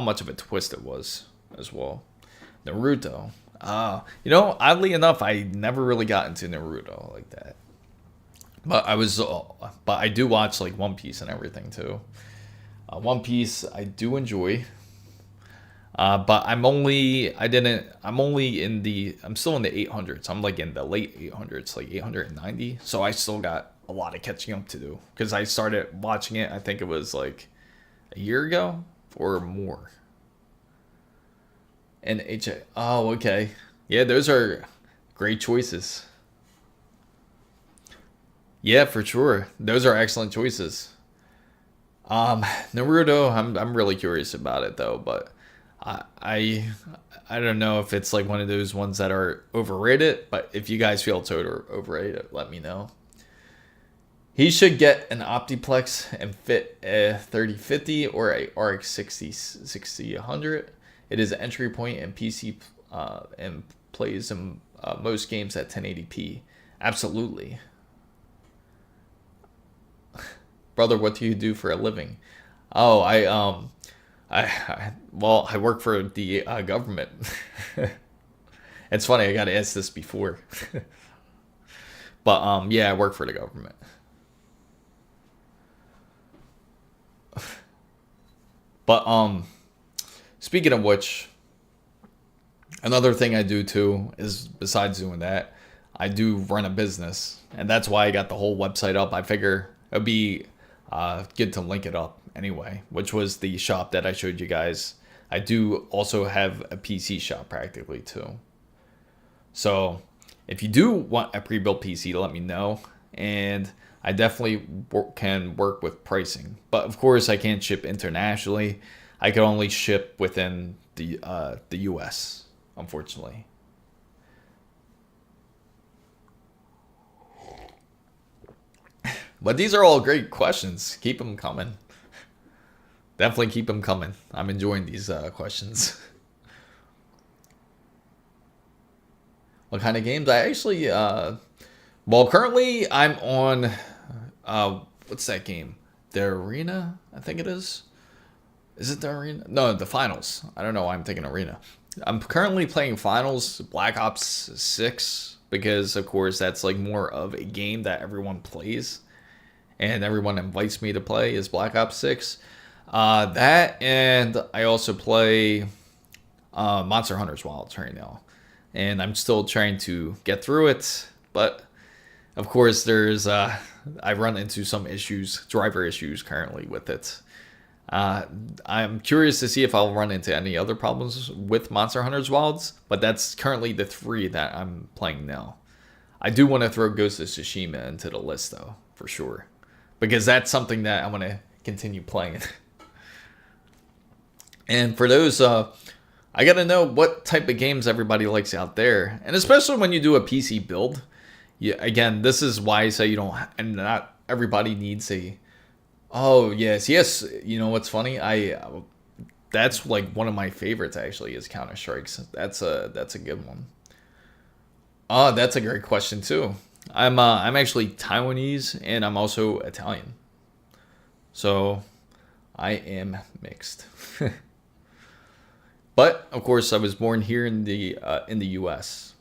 much of a twist it was as well. Naruto. Oddly enough, I never really got into Naruto like that. But I do watch like One Piece and everything too. One Piece I do enjoy. But I'm still in the 800s. I'm like in the late 800s, like 890. So I still got a lot of catching up to do, because I started watching it, I think it was like a year ago or more. And oh, okay. Yeah, those are great choices. Yeah, for sure. Those are excellent choices. Naruto, I'm really curious about it though, but I don't know if it's like one of those ones that are overrated, but if you guys feel it's overrated, let me know. He should get an Optiplex and fit a 3050 or a RX 6000. It is an entry point in PC and plays in most games at 1080p. Absolutely. Brother, what do you do for a living? Oh, I work for the government. It's funny, I got asked this before. But yeah, I work for the government. But speaking of which, another thing I do too is, besides doing that, I do run a business, and that's why I got the whole website up. I figure it'd be good to link it up anyway, which was the shop that I showed you guys. I do also have a PC shop practically too. So if you do want a pre-built PC, let me know, and I definitely can work with pricing. But of course, I can't ship internationally. I can only ship within the US, unfortunately. But these are all great questions. Keep them coming. Definitely keep them coming. I'm enjoying these questions. What kind of games? I actually, currently I'm on, what's that game? The Arena, I think it is. Is it the Arena? No, the Finals. I don't know why I'm thinking Arena. I'm currently playing Finals Black Ops 6 because, of course, that's like more of a game that everyone plays and everyone invites me to play is Black Ops 6. That, and I also play Monster Hunter's Wilds right now. And I'm still trying to get through it, but of course there's I run into some issues, driver issues currently with it. I'm curious to see if I'll run into any other problems with Monster Hunter's Wilds, but that's currently the 3 that I'm playing now. I do want to throw Ghost of Tsushima into the list though, for sure, because that's something that I want to continue playing. And for those, I gotta know what type of games everybody likes out there, and especially when you do a PC build. Yeah, again, this is why I say you don't, and not everybody needs a. Oh yes. You know what's funny? That's like one of my favorites actually is Counter Strikes. That's a good one. Oh, that's a great question too. I'm actually Taiwanese and I'm also Italian, so I am mixed. But of course, I was born here in the U.S.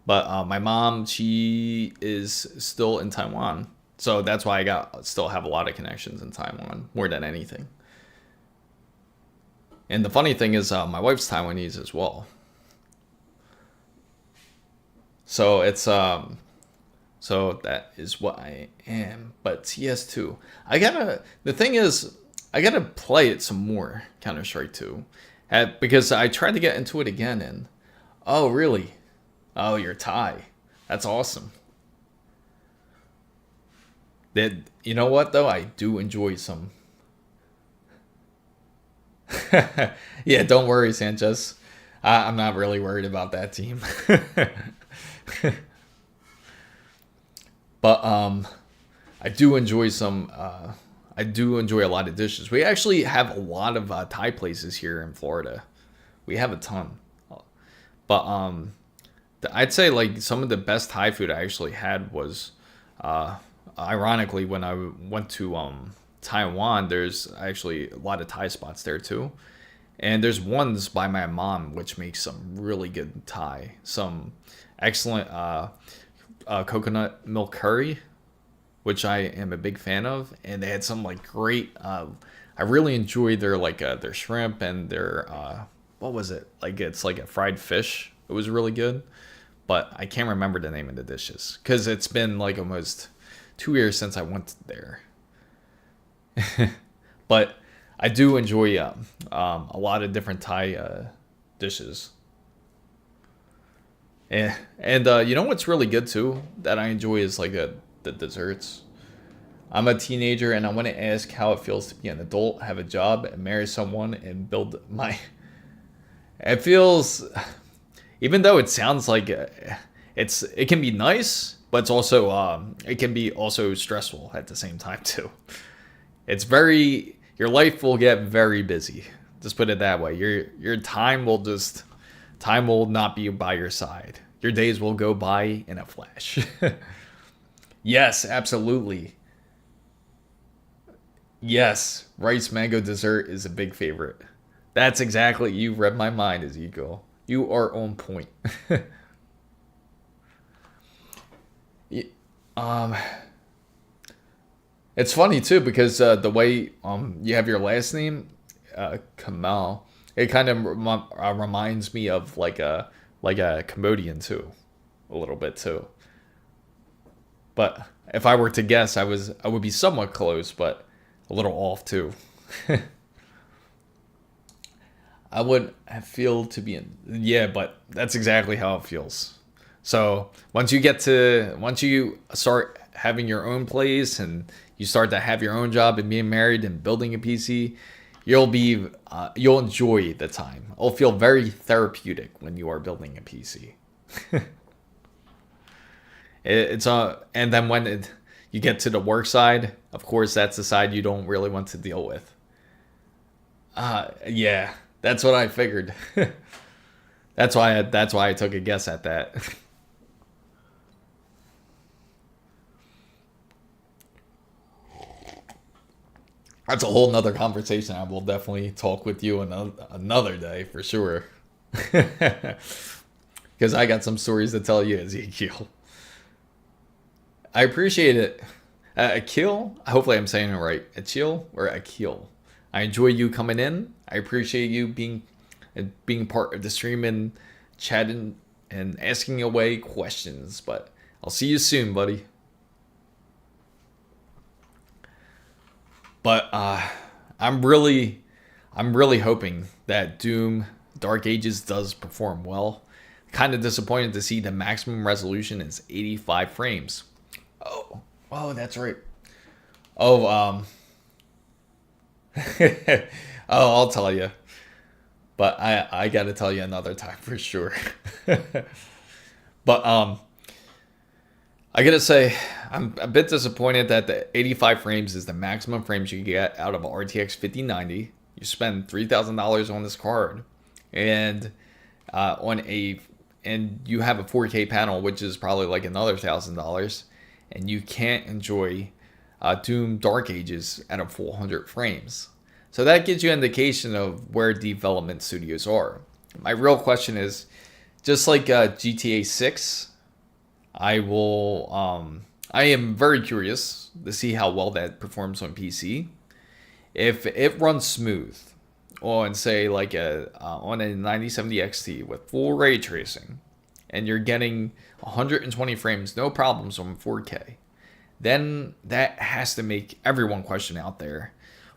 But my mom, she is still in Taiwan. So that's why still have a lot of connections in Taiwan, more than anything. And the funny thing is, my wife's Taiwanese as well. So it's so that is what I am. But CS2, the thing is, I gotta play it some more, Counter Strike 2, because I tried to get into it again, and oh really? Oh, you're Thai. That's awesome. You know what though? I do enjoy some. Yeah, don't worry, Sanchez. I'm not really worried about that team. But I do enjoy some. I do enjoy a lot of dishes. We actually have a lot of Thai places here in Florida. We have a ton. But I'd say like some of the best Thai food I actually had was. Ironically, when I went to Taiwan, there's actually a lot of Thai spots there too. And there's ones by my mom which makes some really good Thai. Some excellent coconut milk curry, which I am a big fan of. And they had some like great, I really enjoyed their their shrimp and their, what was it? Like it's like a fried fish. It was really good. But I can't remember the name of the dishes because it's been like almost 2 years since I went there. But I do enjoy a lot of different Thai dishes. And you know what's really good too that I enjoy is like the desserts. I'm a teenager and I want to ask how it feels to be an adult, have a job, and marry someone and build my. It feels, even though it sounds like it can be nice. But it's also it can be also stressful at the same time too. Your life will get very busy. Just put it that way. Your time will not be by your side. Your days will go by in a flash. Yes, absolutely. Yes, rice mango dessert is a big favorite. That's exactly, you read my mind, Ezekiel. You are on point. It's funny too because the way you have your last name, Kamal, it kind of reminds me of like a Cambodian too, a little bit too. But if I were to guess, I would be somewhat close, but a little off too. I would feel to be in, yeah, but that's exactly how it feels. So once you start having your own place and you start to have your own job and being married and building a PC, you'll enjoy the time. It'll feel very therapeutic when you are building a PC. And then when you get to the work side, of course, that's the side you don't really want to deal with. Yeah, that's what I figured. That's why I took a guess at that. That's a whole nother conversation. I will definitely talk with you another day for sure. Because I got some stories to tell you, Ezekiel. I appreciate it. Akil, hopefully I'm saying it right. Akil or Akil. I enjoy you coming in. I appreciate you being part of the stream and chatting and asking away questions. But I'll see you soon, buddy. But I'm really hoping that Doom Dark Ages does perform well. Kind of disappointed to see the maximum resolution is 85 frames. Oh, that's right. Oh, I'll tell you. But I got to tell you another time for sure. But I got to say, I'm a bit disappointed that the 85 frames is the maximum frames you get out of an RTX 5090. You spend $3,000 on this card, and and you have a 4K panel, which is probably like another $1,000, and you can't enjoy Doom Dark Ages at a full 100 frames. So that gives you an indication of where development studios are. My real question is, just like GTA 6, I am very curious to see how well that performs on PC. If it runs smooth on, say, like on a 9070 XT with full ray tracing, and you're getting 120 frames, no problems on 4K, then that has to make everyone question out there,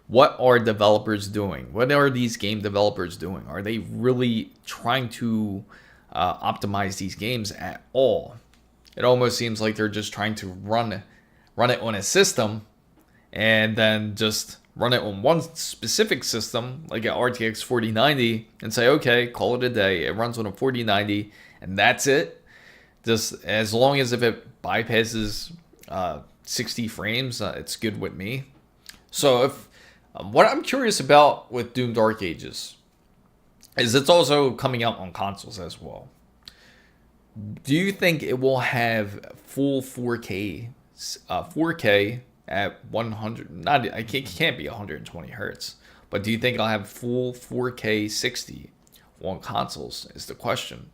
what are developers doing? What are these game developers doing? Are they really trying to optimize these games at all? It almost seems like they're just trying to run it on a system and then just run it on one specific system, like an RTX 4090, and say, okay, call it a day. It runs on a 4090, and that's it. Just as long as if it bypasses 60 frames, it's good with me. So if what I'm curious about with Doom Dark Ages is it's also coming out on consoles as well. Do you think it will have full 4K at 100? It can't be 120 hertz. But do you think it'll have full 4K 60 on consoles? Is the question.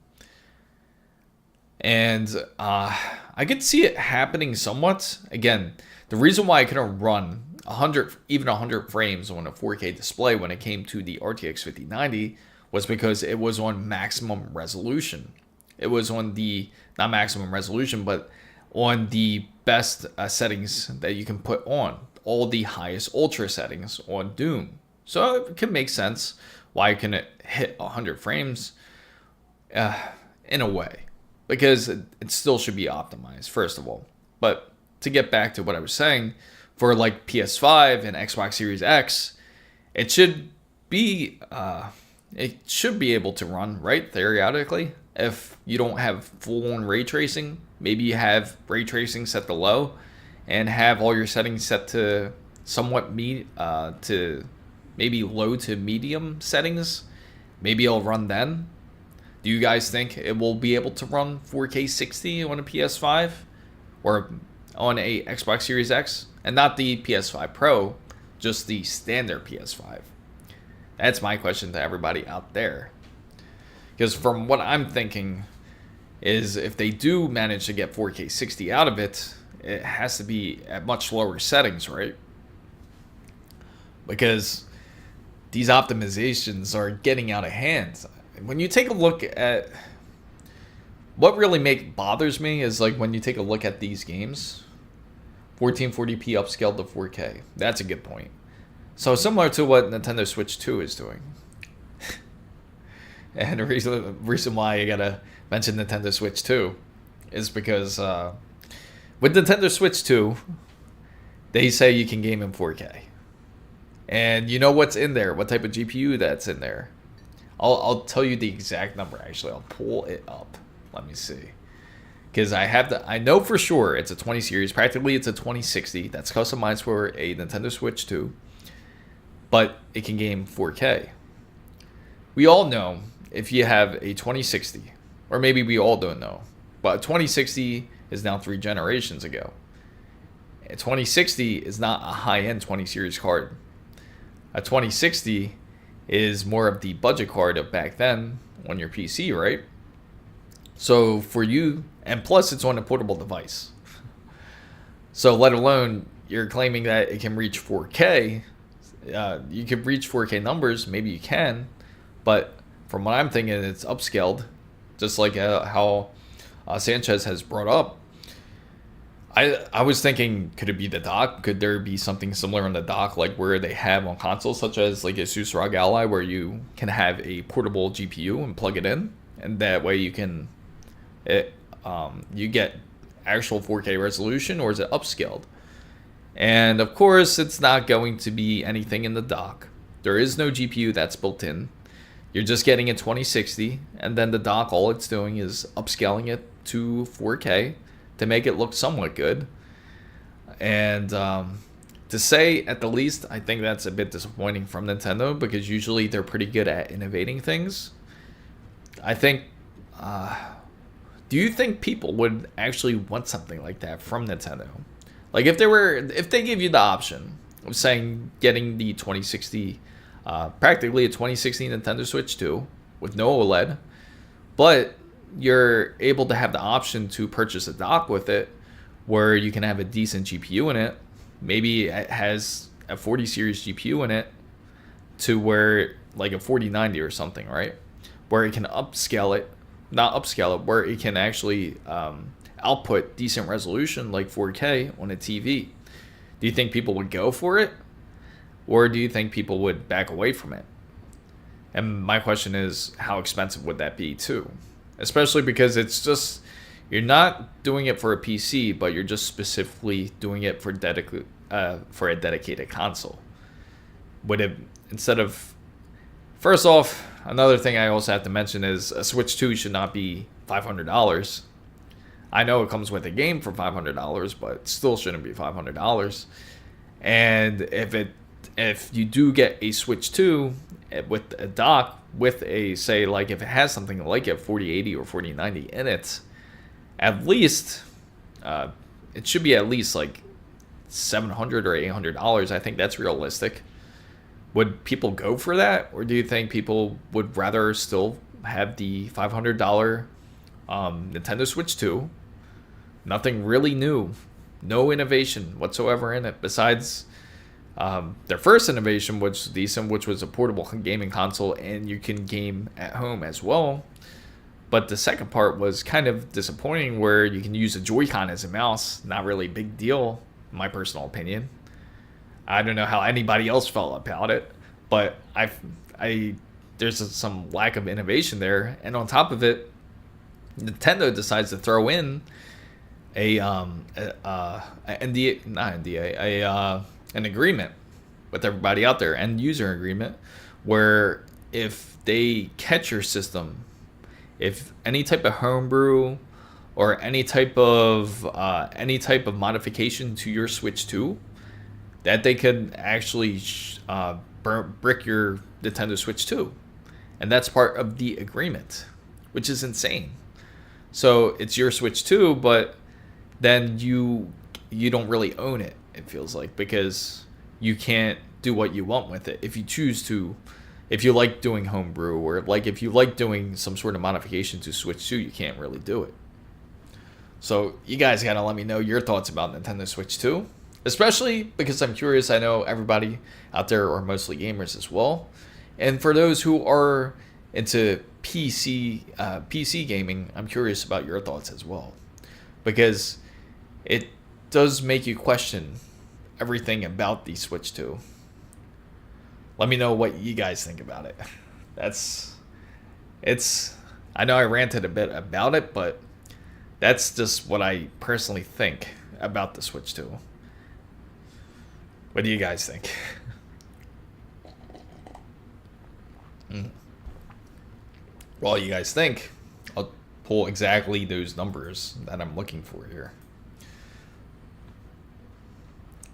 And I could see it happening somewhat. Again, the reason why I couldn't run 100 frames on a 4K display when it came to the RTX 5090 was because it was on maximum resolution. It was on the, not maximum resolution, but on the best settings that you can put on. All the highest ultra settings on Doom. So it can make sense why I couldn't hit 100 frames in a way. Because it still should be optimized, first of all. But to get back to what I was saying, for like PS5 and Xbox Series X, it should be able to run, right, theoretically. If you don't have full-on ray tracing, maybe you have ray tracing set to low and have all your settings set to somewhat to maybe low to medium settings. Maybe it'll run then. Do you guys think it will be able to run 4K 60 on a PS5 or on a Xbox Series X? And not the PS5 Pro, just the standard PS5. That's my question to everybody out there. Because from what I'm thinking is if they do manage to get 4K 60 out of it, it has to be at much lower settings, right? Because these optimizations are getting out of hand. When you take a look at what really bothers me is like when you take a look at these games, 1440p upscaled to 4K. That's a good point. So similar to what Nintendo Switch 2 is doing. And the reason why I gotta mention Nintendo Switch 2 is because with Nintendo Switch 2, they say you can game in 4K. And you know what's in there, what type of GPU that's in there. I'll tell you the exact number. Actually, I'll pull it up. Let me see. Because I know for sure it's a 20 series. Practically, it's a 2060. That's customized for a Nintendo Switch 2. But it can game 4K. We all know if you have a 2060, or maybe we all don't know, but a 2060 is now 3 generations ago. A 2060 is not a high-end 20 series card. A 2060 is more of the budget card of back then on your PC, right? So for you, and plus it's on a portable device. So let alone you're claiming that it can reach 4K. You can reach 4K numbers, maybe you can, but from what I'm thinking, it's upscaled, just like how Sanchez has brought up. I was thinking, could it be the dock? Could there be something similar on the dock, like where they have on consoles, such as like ASUS ROG Ally, where you can have a portable GPU and plug it in, and that way you can, you get actual 4K resolution, or is it upscaled? And of course, it's not going to be anything in the dock. There is no GPU that's built in. You're just getting a 2060, and then the dock, all it's doing is upscaling it to 4K to make it look somewhat good. And to say at the least, I think that's a bit disappointing from Nintendo, because usually they're pretty good at innovating things. I think, do you think people would actually want something like that from Nintendo? Like if they give you the option of saying getting the 2060, practically a 2060 Nintendo Switch 2 with no OLED, but you're able to have the option to purchase a dock with it where you can have a decent GPU in it. Maybe it has a 40 series GPU in it to where like a 4090 or something, right? Where it can upscale it, not upscale it, where it can actually output decent resolution like 4K on a TV. Do you think people would go for it? Or do you think people would back away from it? And my question is, how expensive would that be too? Especially because it's just, you're not doing it for a PC, but you're just specifically doing it for a dedicated console. Would it, instead of, first off, another thing I also have to mention is a Switch 2 should not be $500. I know it comes with a game for $500, but it still shouldn't be $500. And if you do get a Switch 2 with a dock, with a, say, like if it has something like a 4080 or 4090 in it, at least it should be at least like $700 or $800. I think that's realistic. Would people go for that, or do you think people would rather still have the $500 Nintendo Switch 2? Nothing really new, no innovation whatsoever in it besides their first innovation, which was decent, which was a portable gaming console, and you can game at home as well. But the second part was kind of disappointing, where you can use a Joy-Con as a mouse. Not really a big deal, in my personal opinion. I don't know how anybody else felt about it, but there's some lack of innovation there. And on top of it, Nintendo decides to throw in an agreement with everybody out there, end user agreement, where if they catch your system, if any type of homebrew or any type of modification to your Switch 2, that they could actually brick your Nintendo Switch 2, and that's part of the agreement, which is insane. So it's your Switch 2, but then you don't really own it, it feels like, because you can't do what you want with it. If you choose to, if you like doing homebrew, or like if you like doing some sort of modification to Switch 2, you can't really do it. So you guys gotta let me know your thoughts about Nintendo Switch 2, especially because I'm curious. I know everybody out there are mostly gamers as well, and for those who are into PC gaming, I'm curious about your thoughts as well, because it does make you question everything about the Switch 2. Let me know what you guys think about it. I know I ranted a bit about it, but that's just what I personally think about the Switch 2. What do you guys think? Well, you guys think, I'll pull exactly those numbers that I'm looking for here.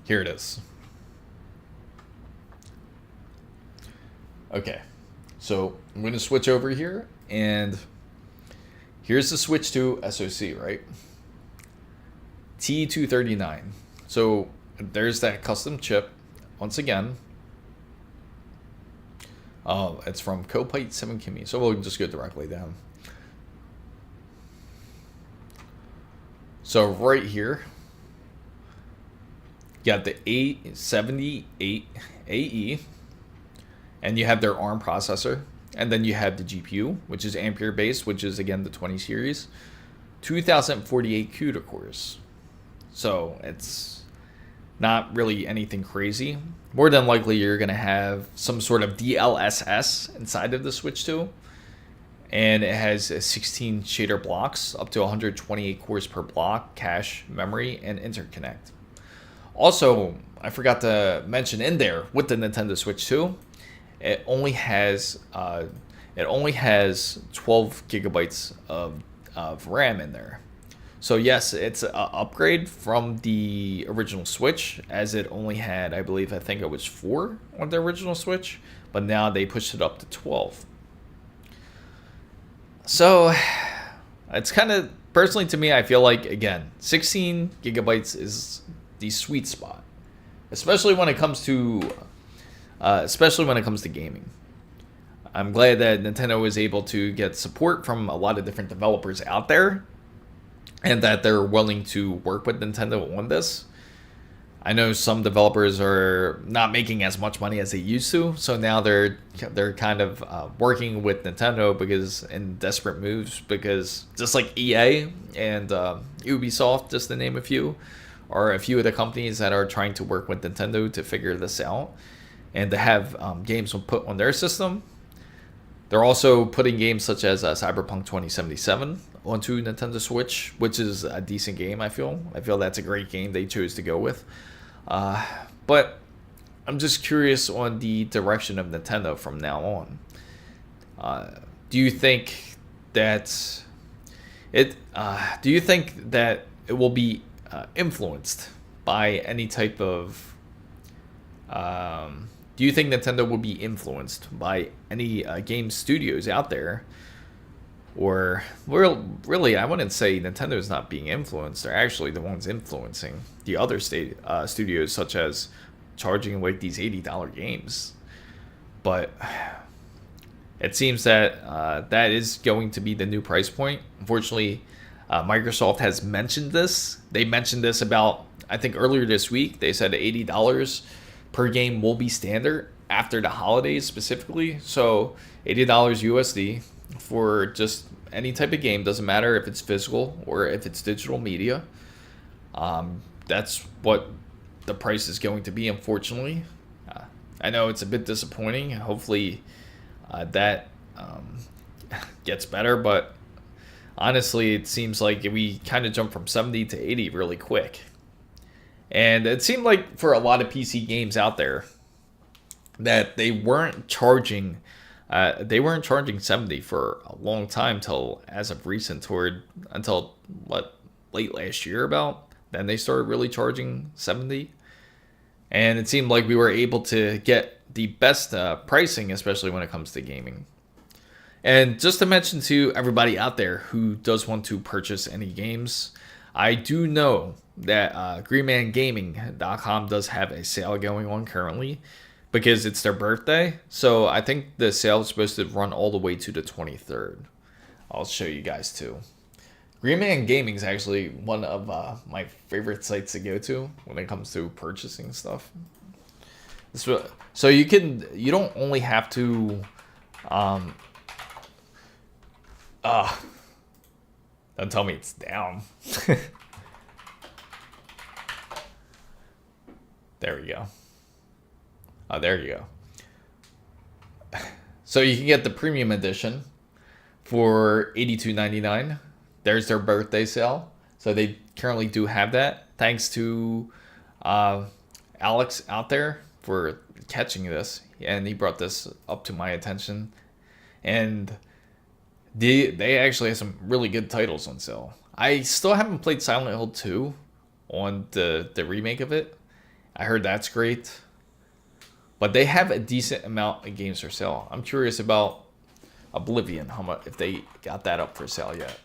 Here it is. Okay, so I'm going to switch over here, and here's the Switch 2 SoC, right? T239. So there's that custom chip once again. Oh, it's from Copite 7 Kimmy. So we'll just go directly down. So right here, you got the A78 AE, and you have their ARM processor. And then you have the GPU, which is Ampere based, which is again the 20 series. 2048 CUDA cores. So it's not really anything crazy. More than likely, you're going to have some sort of DLSS inside of the Switch too. And it has 16 shader blocks, up to 128 cores per block, cache, memory, and interconnect. Also, I forgot to mention in there with the Nintendo Switch 2, it only has 12 gigabytes of RAM in there. So yes, it's an upgrade from the original Switch, as it only had, I think it was 4 on the original Switch, but now they pushed it up to 12. So it's kind of, personally to me, I feel like, again, 16 gigabytes is the sweet spot, especially when it comes to gaming. I'm glad that Nintendo was able to get support from a lot of different developers out there, and that they're willing to work with Nintendo on this. I know some developers are not making as much money as they used to, so now they're kind of working with Nintendo because in desperate moves, because just like EA and Ubisoft, just to name a few, are a few of the companies that are trying to work with Nintendo to figure this out and to have games put on their system. They're also putting games such as Cyberpunk 2077 onto Nintendo Switch, which is a decent game, I feel. I feel that's a great game they chose to go with. But I'm just curious on the direction of Nintendo from now on. Do you think that it will be influenced by any type of... do you think Nintendo will be influenced by any game studios out there? Or, really, I wouldn't say Nintendo is not being influenced. They're actually the ones influencing the other studios, such as charging like these $80 games. But it seems that that is going to be the new price point. Unfortunately, Microsoft has mentioned this. They mentioned this about, I think earlier this week. They said $80 per game will be standard after the holidays specifically. So $80 USD for just any type of game, doesn't matter if it's physical or if it's digital media. That's what the price is going to be, unfortunately. I know it's a bit disappointing. Hopefully that gets better, but honestly, it seems like we kind of jumped from 70 to 80 really quick. And it seemed like for a lot of PC games out there that they weren't charging 70 for a long time till as of recent, until late last year about. Then they started really charging 70. And it seemed like we were able to get the best pricing, especially when it comes to gaming. And just to mention to everybody out there who does want to purchase any games, I do know that GreenmanGaming.com does have a sale going on currently because it's their birthday. So I think the sale is supposed to run all the way to the 23rd. I'll show you guys too. Greenman Gaming is actually one of my favorite sites to go to when it comes to purchasing stuff. So you don't only have to don't tell me it's down. There we go. Oh, there you go. So you can get the premium edition for $82.99. There's their birthday sale. So they currently do have that. Thanks to Alex out there for catching this. And he brought this up to my attention. And they actually have some really good titles on sale. I still haven't played Silent Hill 2 on the remake of it. I heard that's great. But they have a decent amount of games for sale. I'm curious about Oblivion, how much, if they got that up for sale yet.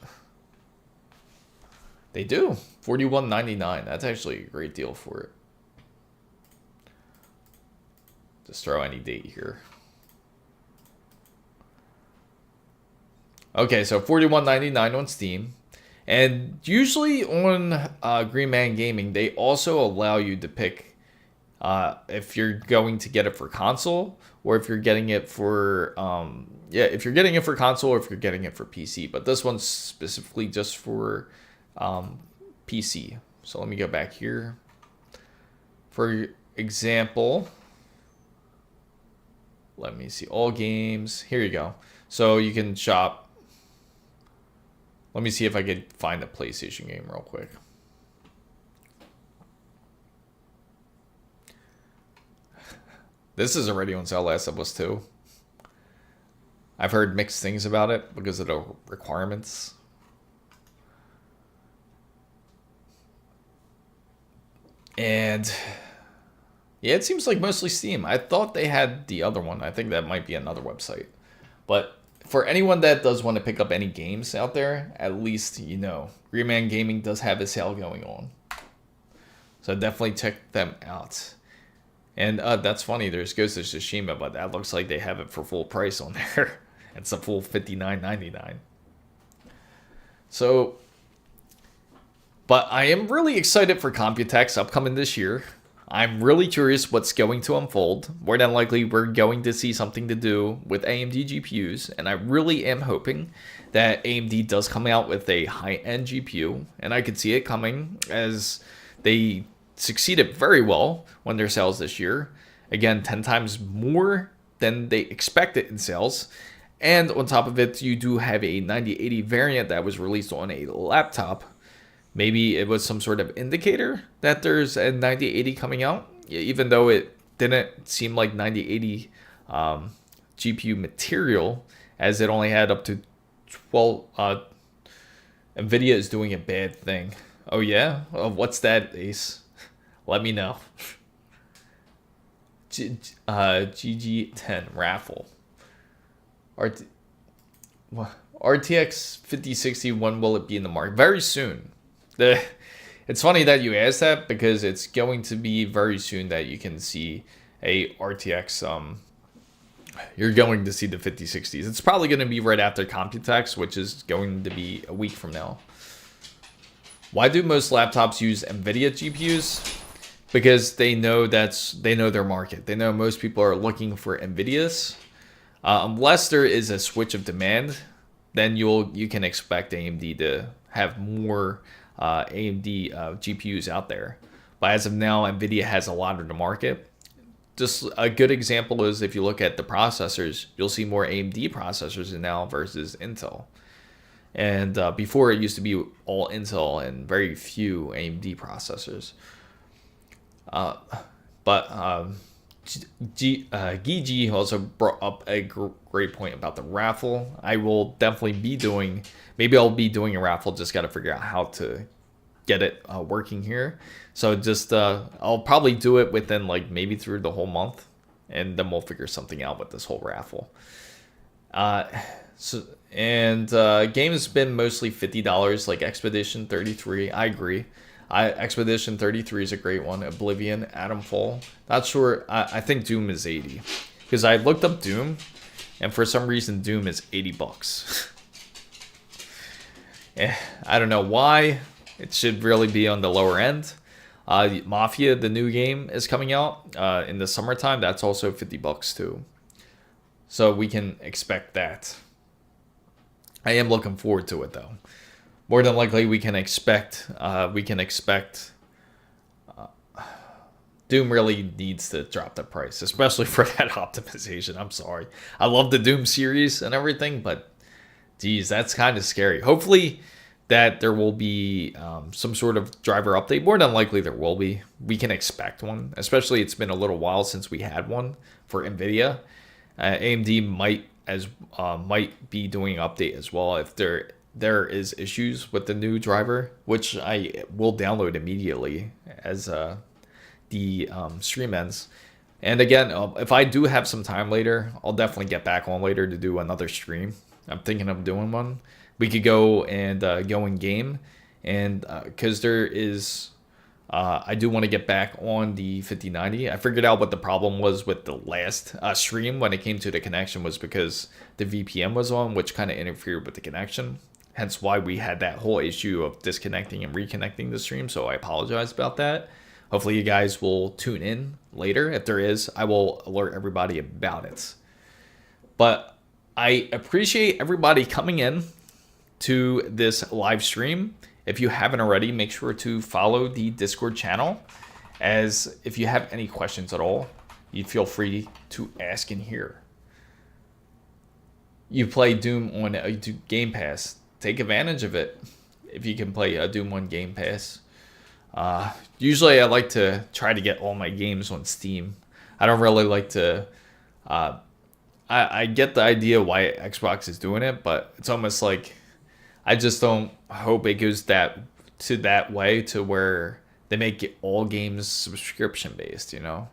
They do. $41.99. That's actually a great deal for it. Just throw any date here. Okay, so $41.99 on Steam. And usually on Green Man Gaming, they also allow you to pick if you're going to get it for console or if you're getting it for if you're getting it for console or if you're getting it for PC. But this one's specifically just for PC. So let me go back here. For example, let me see all games. Here you go. So you can shop. Let me see if I could find a PlayStation game real quick. This is already on sale. Last of Us 2. I've heard mixed things about it because of the requirements. And yeah, it seems like mostly Steam. I thought they had the other one. I think that might be another website. But for anyone that does want to pick up any games out there, at least you know Green Man Gaming does have a sale going on. So definitely check them out. And that's funny, there's Ghost of Tsushima, but that looks like they have it for full price on there. It's a full $59.99. So, but I am really excited for Computex upcoming this year. I'm really curious what's going to unfold. More than likely, we're going to see something to do with AMD GPUs, and I really am hoping that AMD does come out with a high-end GPU, and I could see it coming as they succeeded very well on their sales this year. Again, 10 times more than they expected in sales. And on top of it, you do have a 9080 variant that was released on a laptop. Maybe it was some sort of indicator that there's a 9080 coming out, even though it didn't seem like 9080 GPU material, as it only had up to 12. NVIDIA is doing a bad thing. Oh yeah? What's that, Ace? Let me know. GG10 raffle. RTX 5060, when will it be in the market? Very soon. It's funny that you asked that because it's going to be very soon that you can see a RTX. You're going to see the 5060s. It's probably going to be right after Computex, which is going to be a week from now. Why do most laptops use NVIDIA GPUs? Because they know their market. They know most people are looking for NVIDIAs. Unless there is a switch of demand, then you can expect AMD to have more AMD GPUs out there. But as of now, NVIDIA has a lot of the market. Just a good example is if you look at the processors, you'll see more AMD processors now versus Intel. And before it used to be all Intel and very few AMD processors. Gigi also brought up a great point about the raffle. I will definitely be doing, maybe I'll be doing a raffle, just got to figure out how to get it working here. So just, I'll probably do it within like maybe through the whole month, and then we'll figure something out with this whole raffle. Game has been mostly $50, like Expedition 33. I agree. Expedition 33 is a great one. Oblivion, Atomfall. Not sure. I think Doom is 80, because I looked up Doom, and for some reason Doom is $80. I don't know why. It should really be on the lower end. Mafia, the new game, is coming out in the summertime. That's also $50 too. So we can expect that. I am looking forward to it though. More than likely, we can expect. Doom really needs to drop the price, especially for that optimization. I'm sorry. I love the Doom series and everything, but geez, that's kind of scary. Hopefully, that there will be some sort of driver update. More than likely, there will be. We can expect one, especially it's been a little while since we had one for NVIDIA. AMD might be doing an update as well if there is issues with the new driver, which I will download immediately as the stream ends. And again, if I do have some time later, I'll definitely get back on later to do another stream. I'm thinking of doing one. We could go and go in game, and because there is I do want to get back on the 5090. I figured out what the problem was with the last stream when it came to the connection was because the VPN was on, which kind of interfered with the connection. Hence why we had that whole issue of disconnecting and reconnecting the stream. So I apologize about that. Hopefully you guys will tune in later. If there is, I will alert everybody about it. But I appreciate everybody coming in to this live stream. If you haven't already, make sure to follow the Discord channel, as if you have any questions at all, you feel free to ask in here. You play Doom on a Game Pass. Take advantage of it if you can play a Doom on Game Pass. Usually I like to try to get all my games on Steam. I don't really like to... I get the idea why Xbox is doing it, but it's almost like... I just don't hope it goes that way to where they make all games subscription based, you know?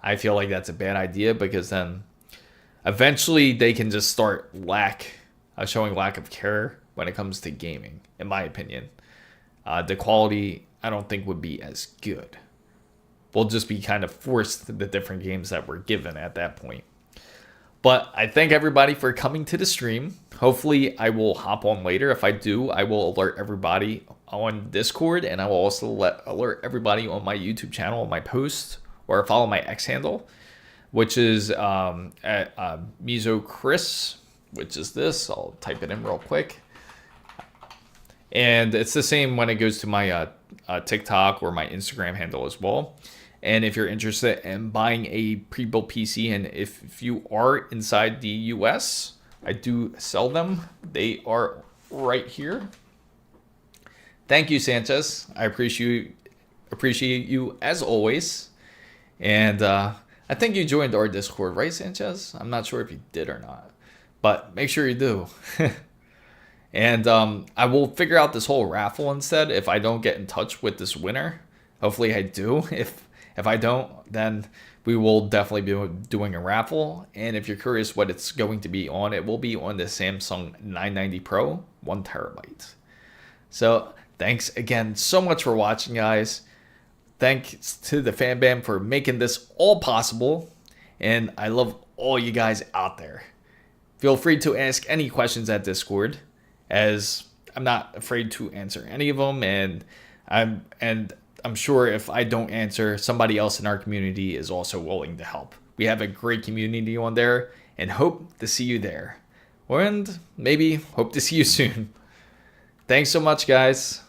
I feel like that's a bad idea, because then eventually they can just start showing lack of care when it comes to gaming, in my opinion. The quality, I don't think, would be as good. We'll just be kind of forced to the different games that we're given at that point. But I thank everybody for coming to the stream. Hopefully I will hop on later. If I do, I will alert everybody on Discord, and I will also alert everybody on my YouTube channel, on my post, or follow my X handle, which is at Mizo Chris, which is this. I'll type it in real quick. And it's the same when it goes to my TikTok or my Instagram handle as well. And if you're interested in buying a pre-built PC, and if you are inside the US, I do sell them. They are right here. Thank you, Sanchez. I appreciate you as always. And I think you joined our Discord, right, Sanchez? I'm not sure if you did or not, but make sure you do. And I will figure out this whole raffle instead if I don't get in touch with this winner. Hopefully I do. If I don't, then we will definitely be doing a raffle. And if you're curious what it's going to be on, it will be on the Samsung 990 Pro 1 terabyte. So thanks again so much for watching, guys. Thanks to the fan band for making this all possible. And I love all you guys out there. Feel free to ask any questions at Discord, as I'm not afraid to answer any of them. And I'm sure if I don't answer, somebody else in our community is also willing to help. We have a great community on there, and hope to see you there. And maybe hope to see you soon. Thanks so much, guys.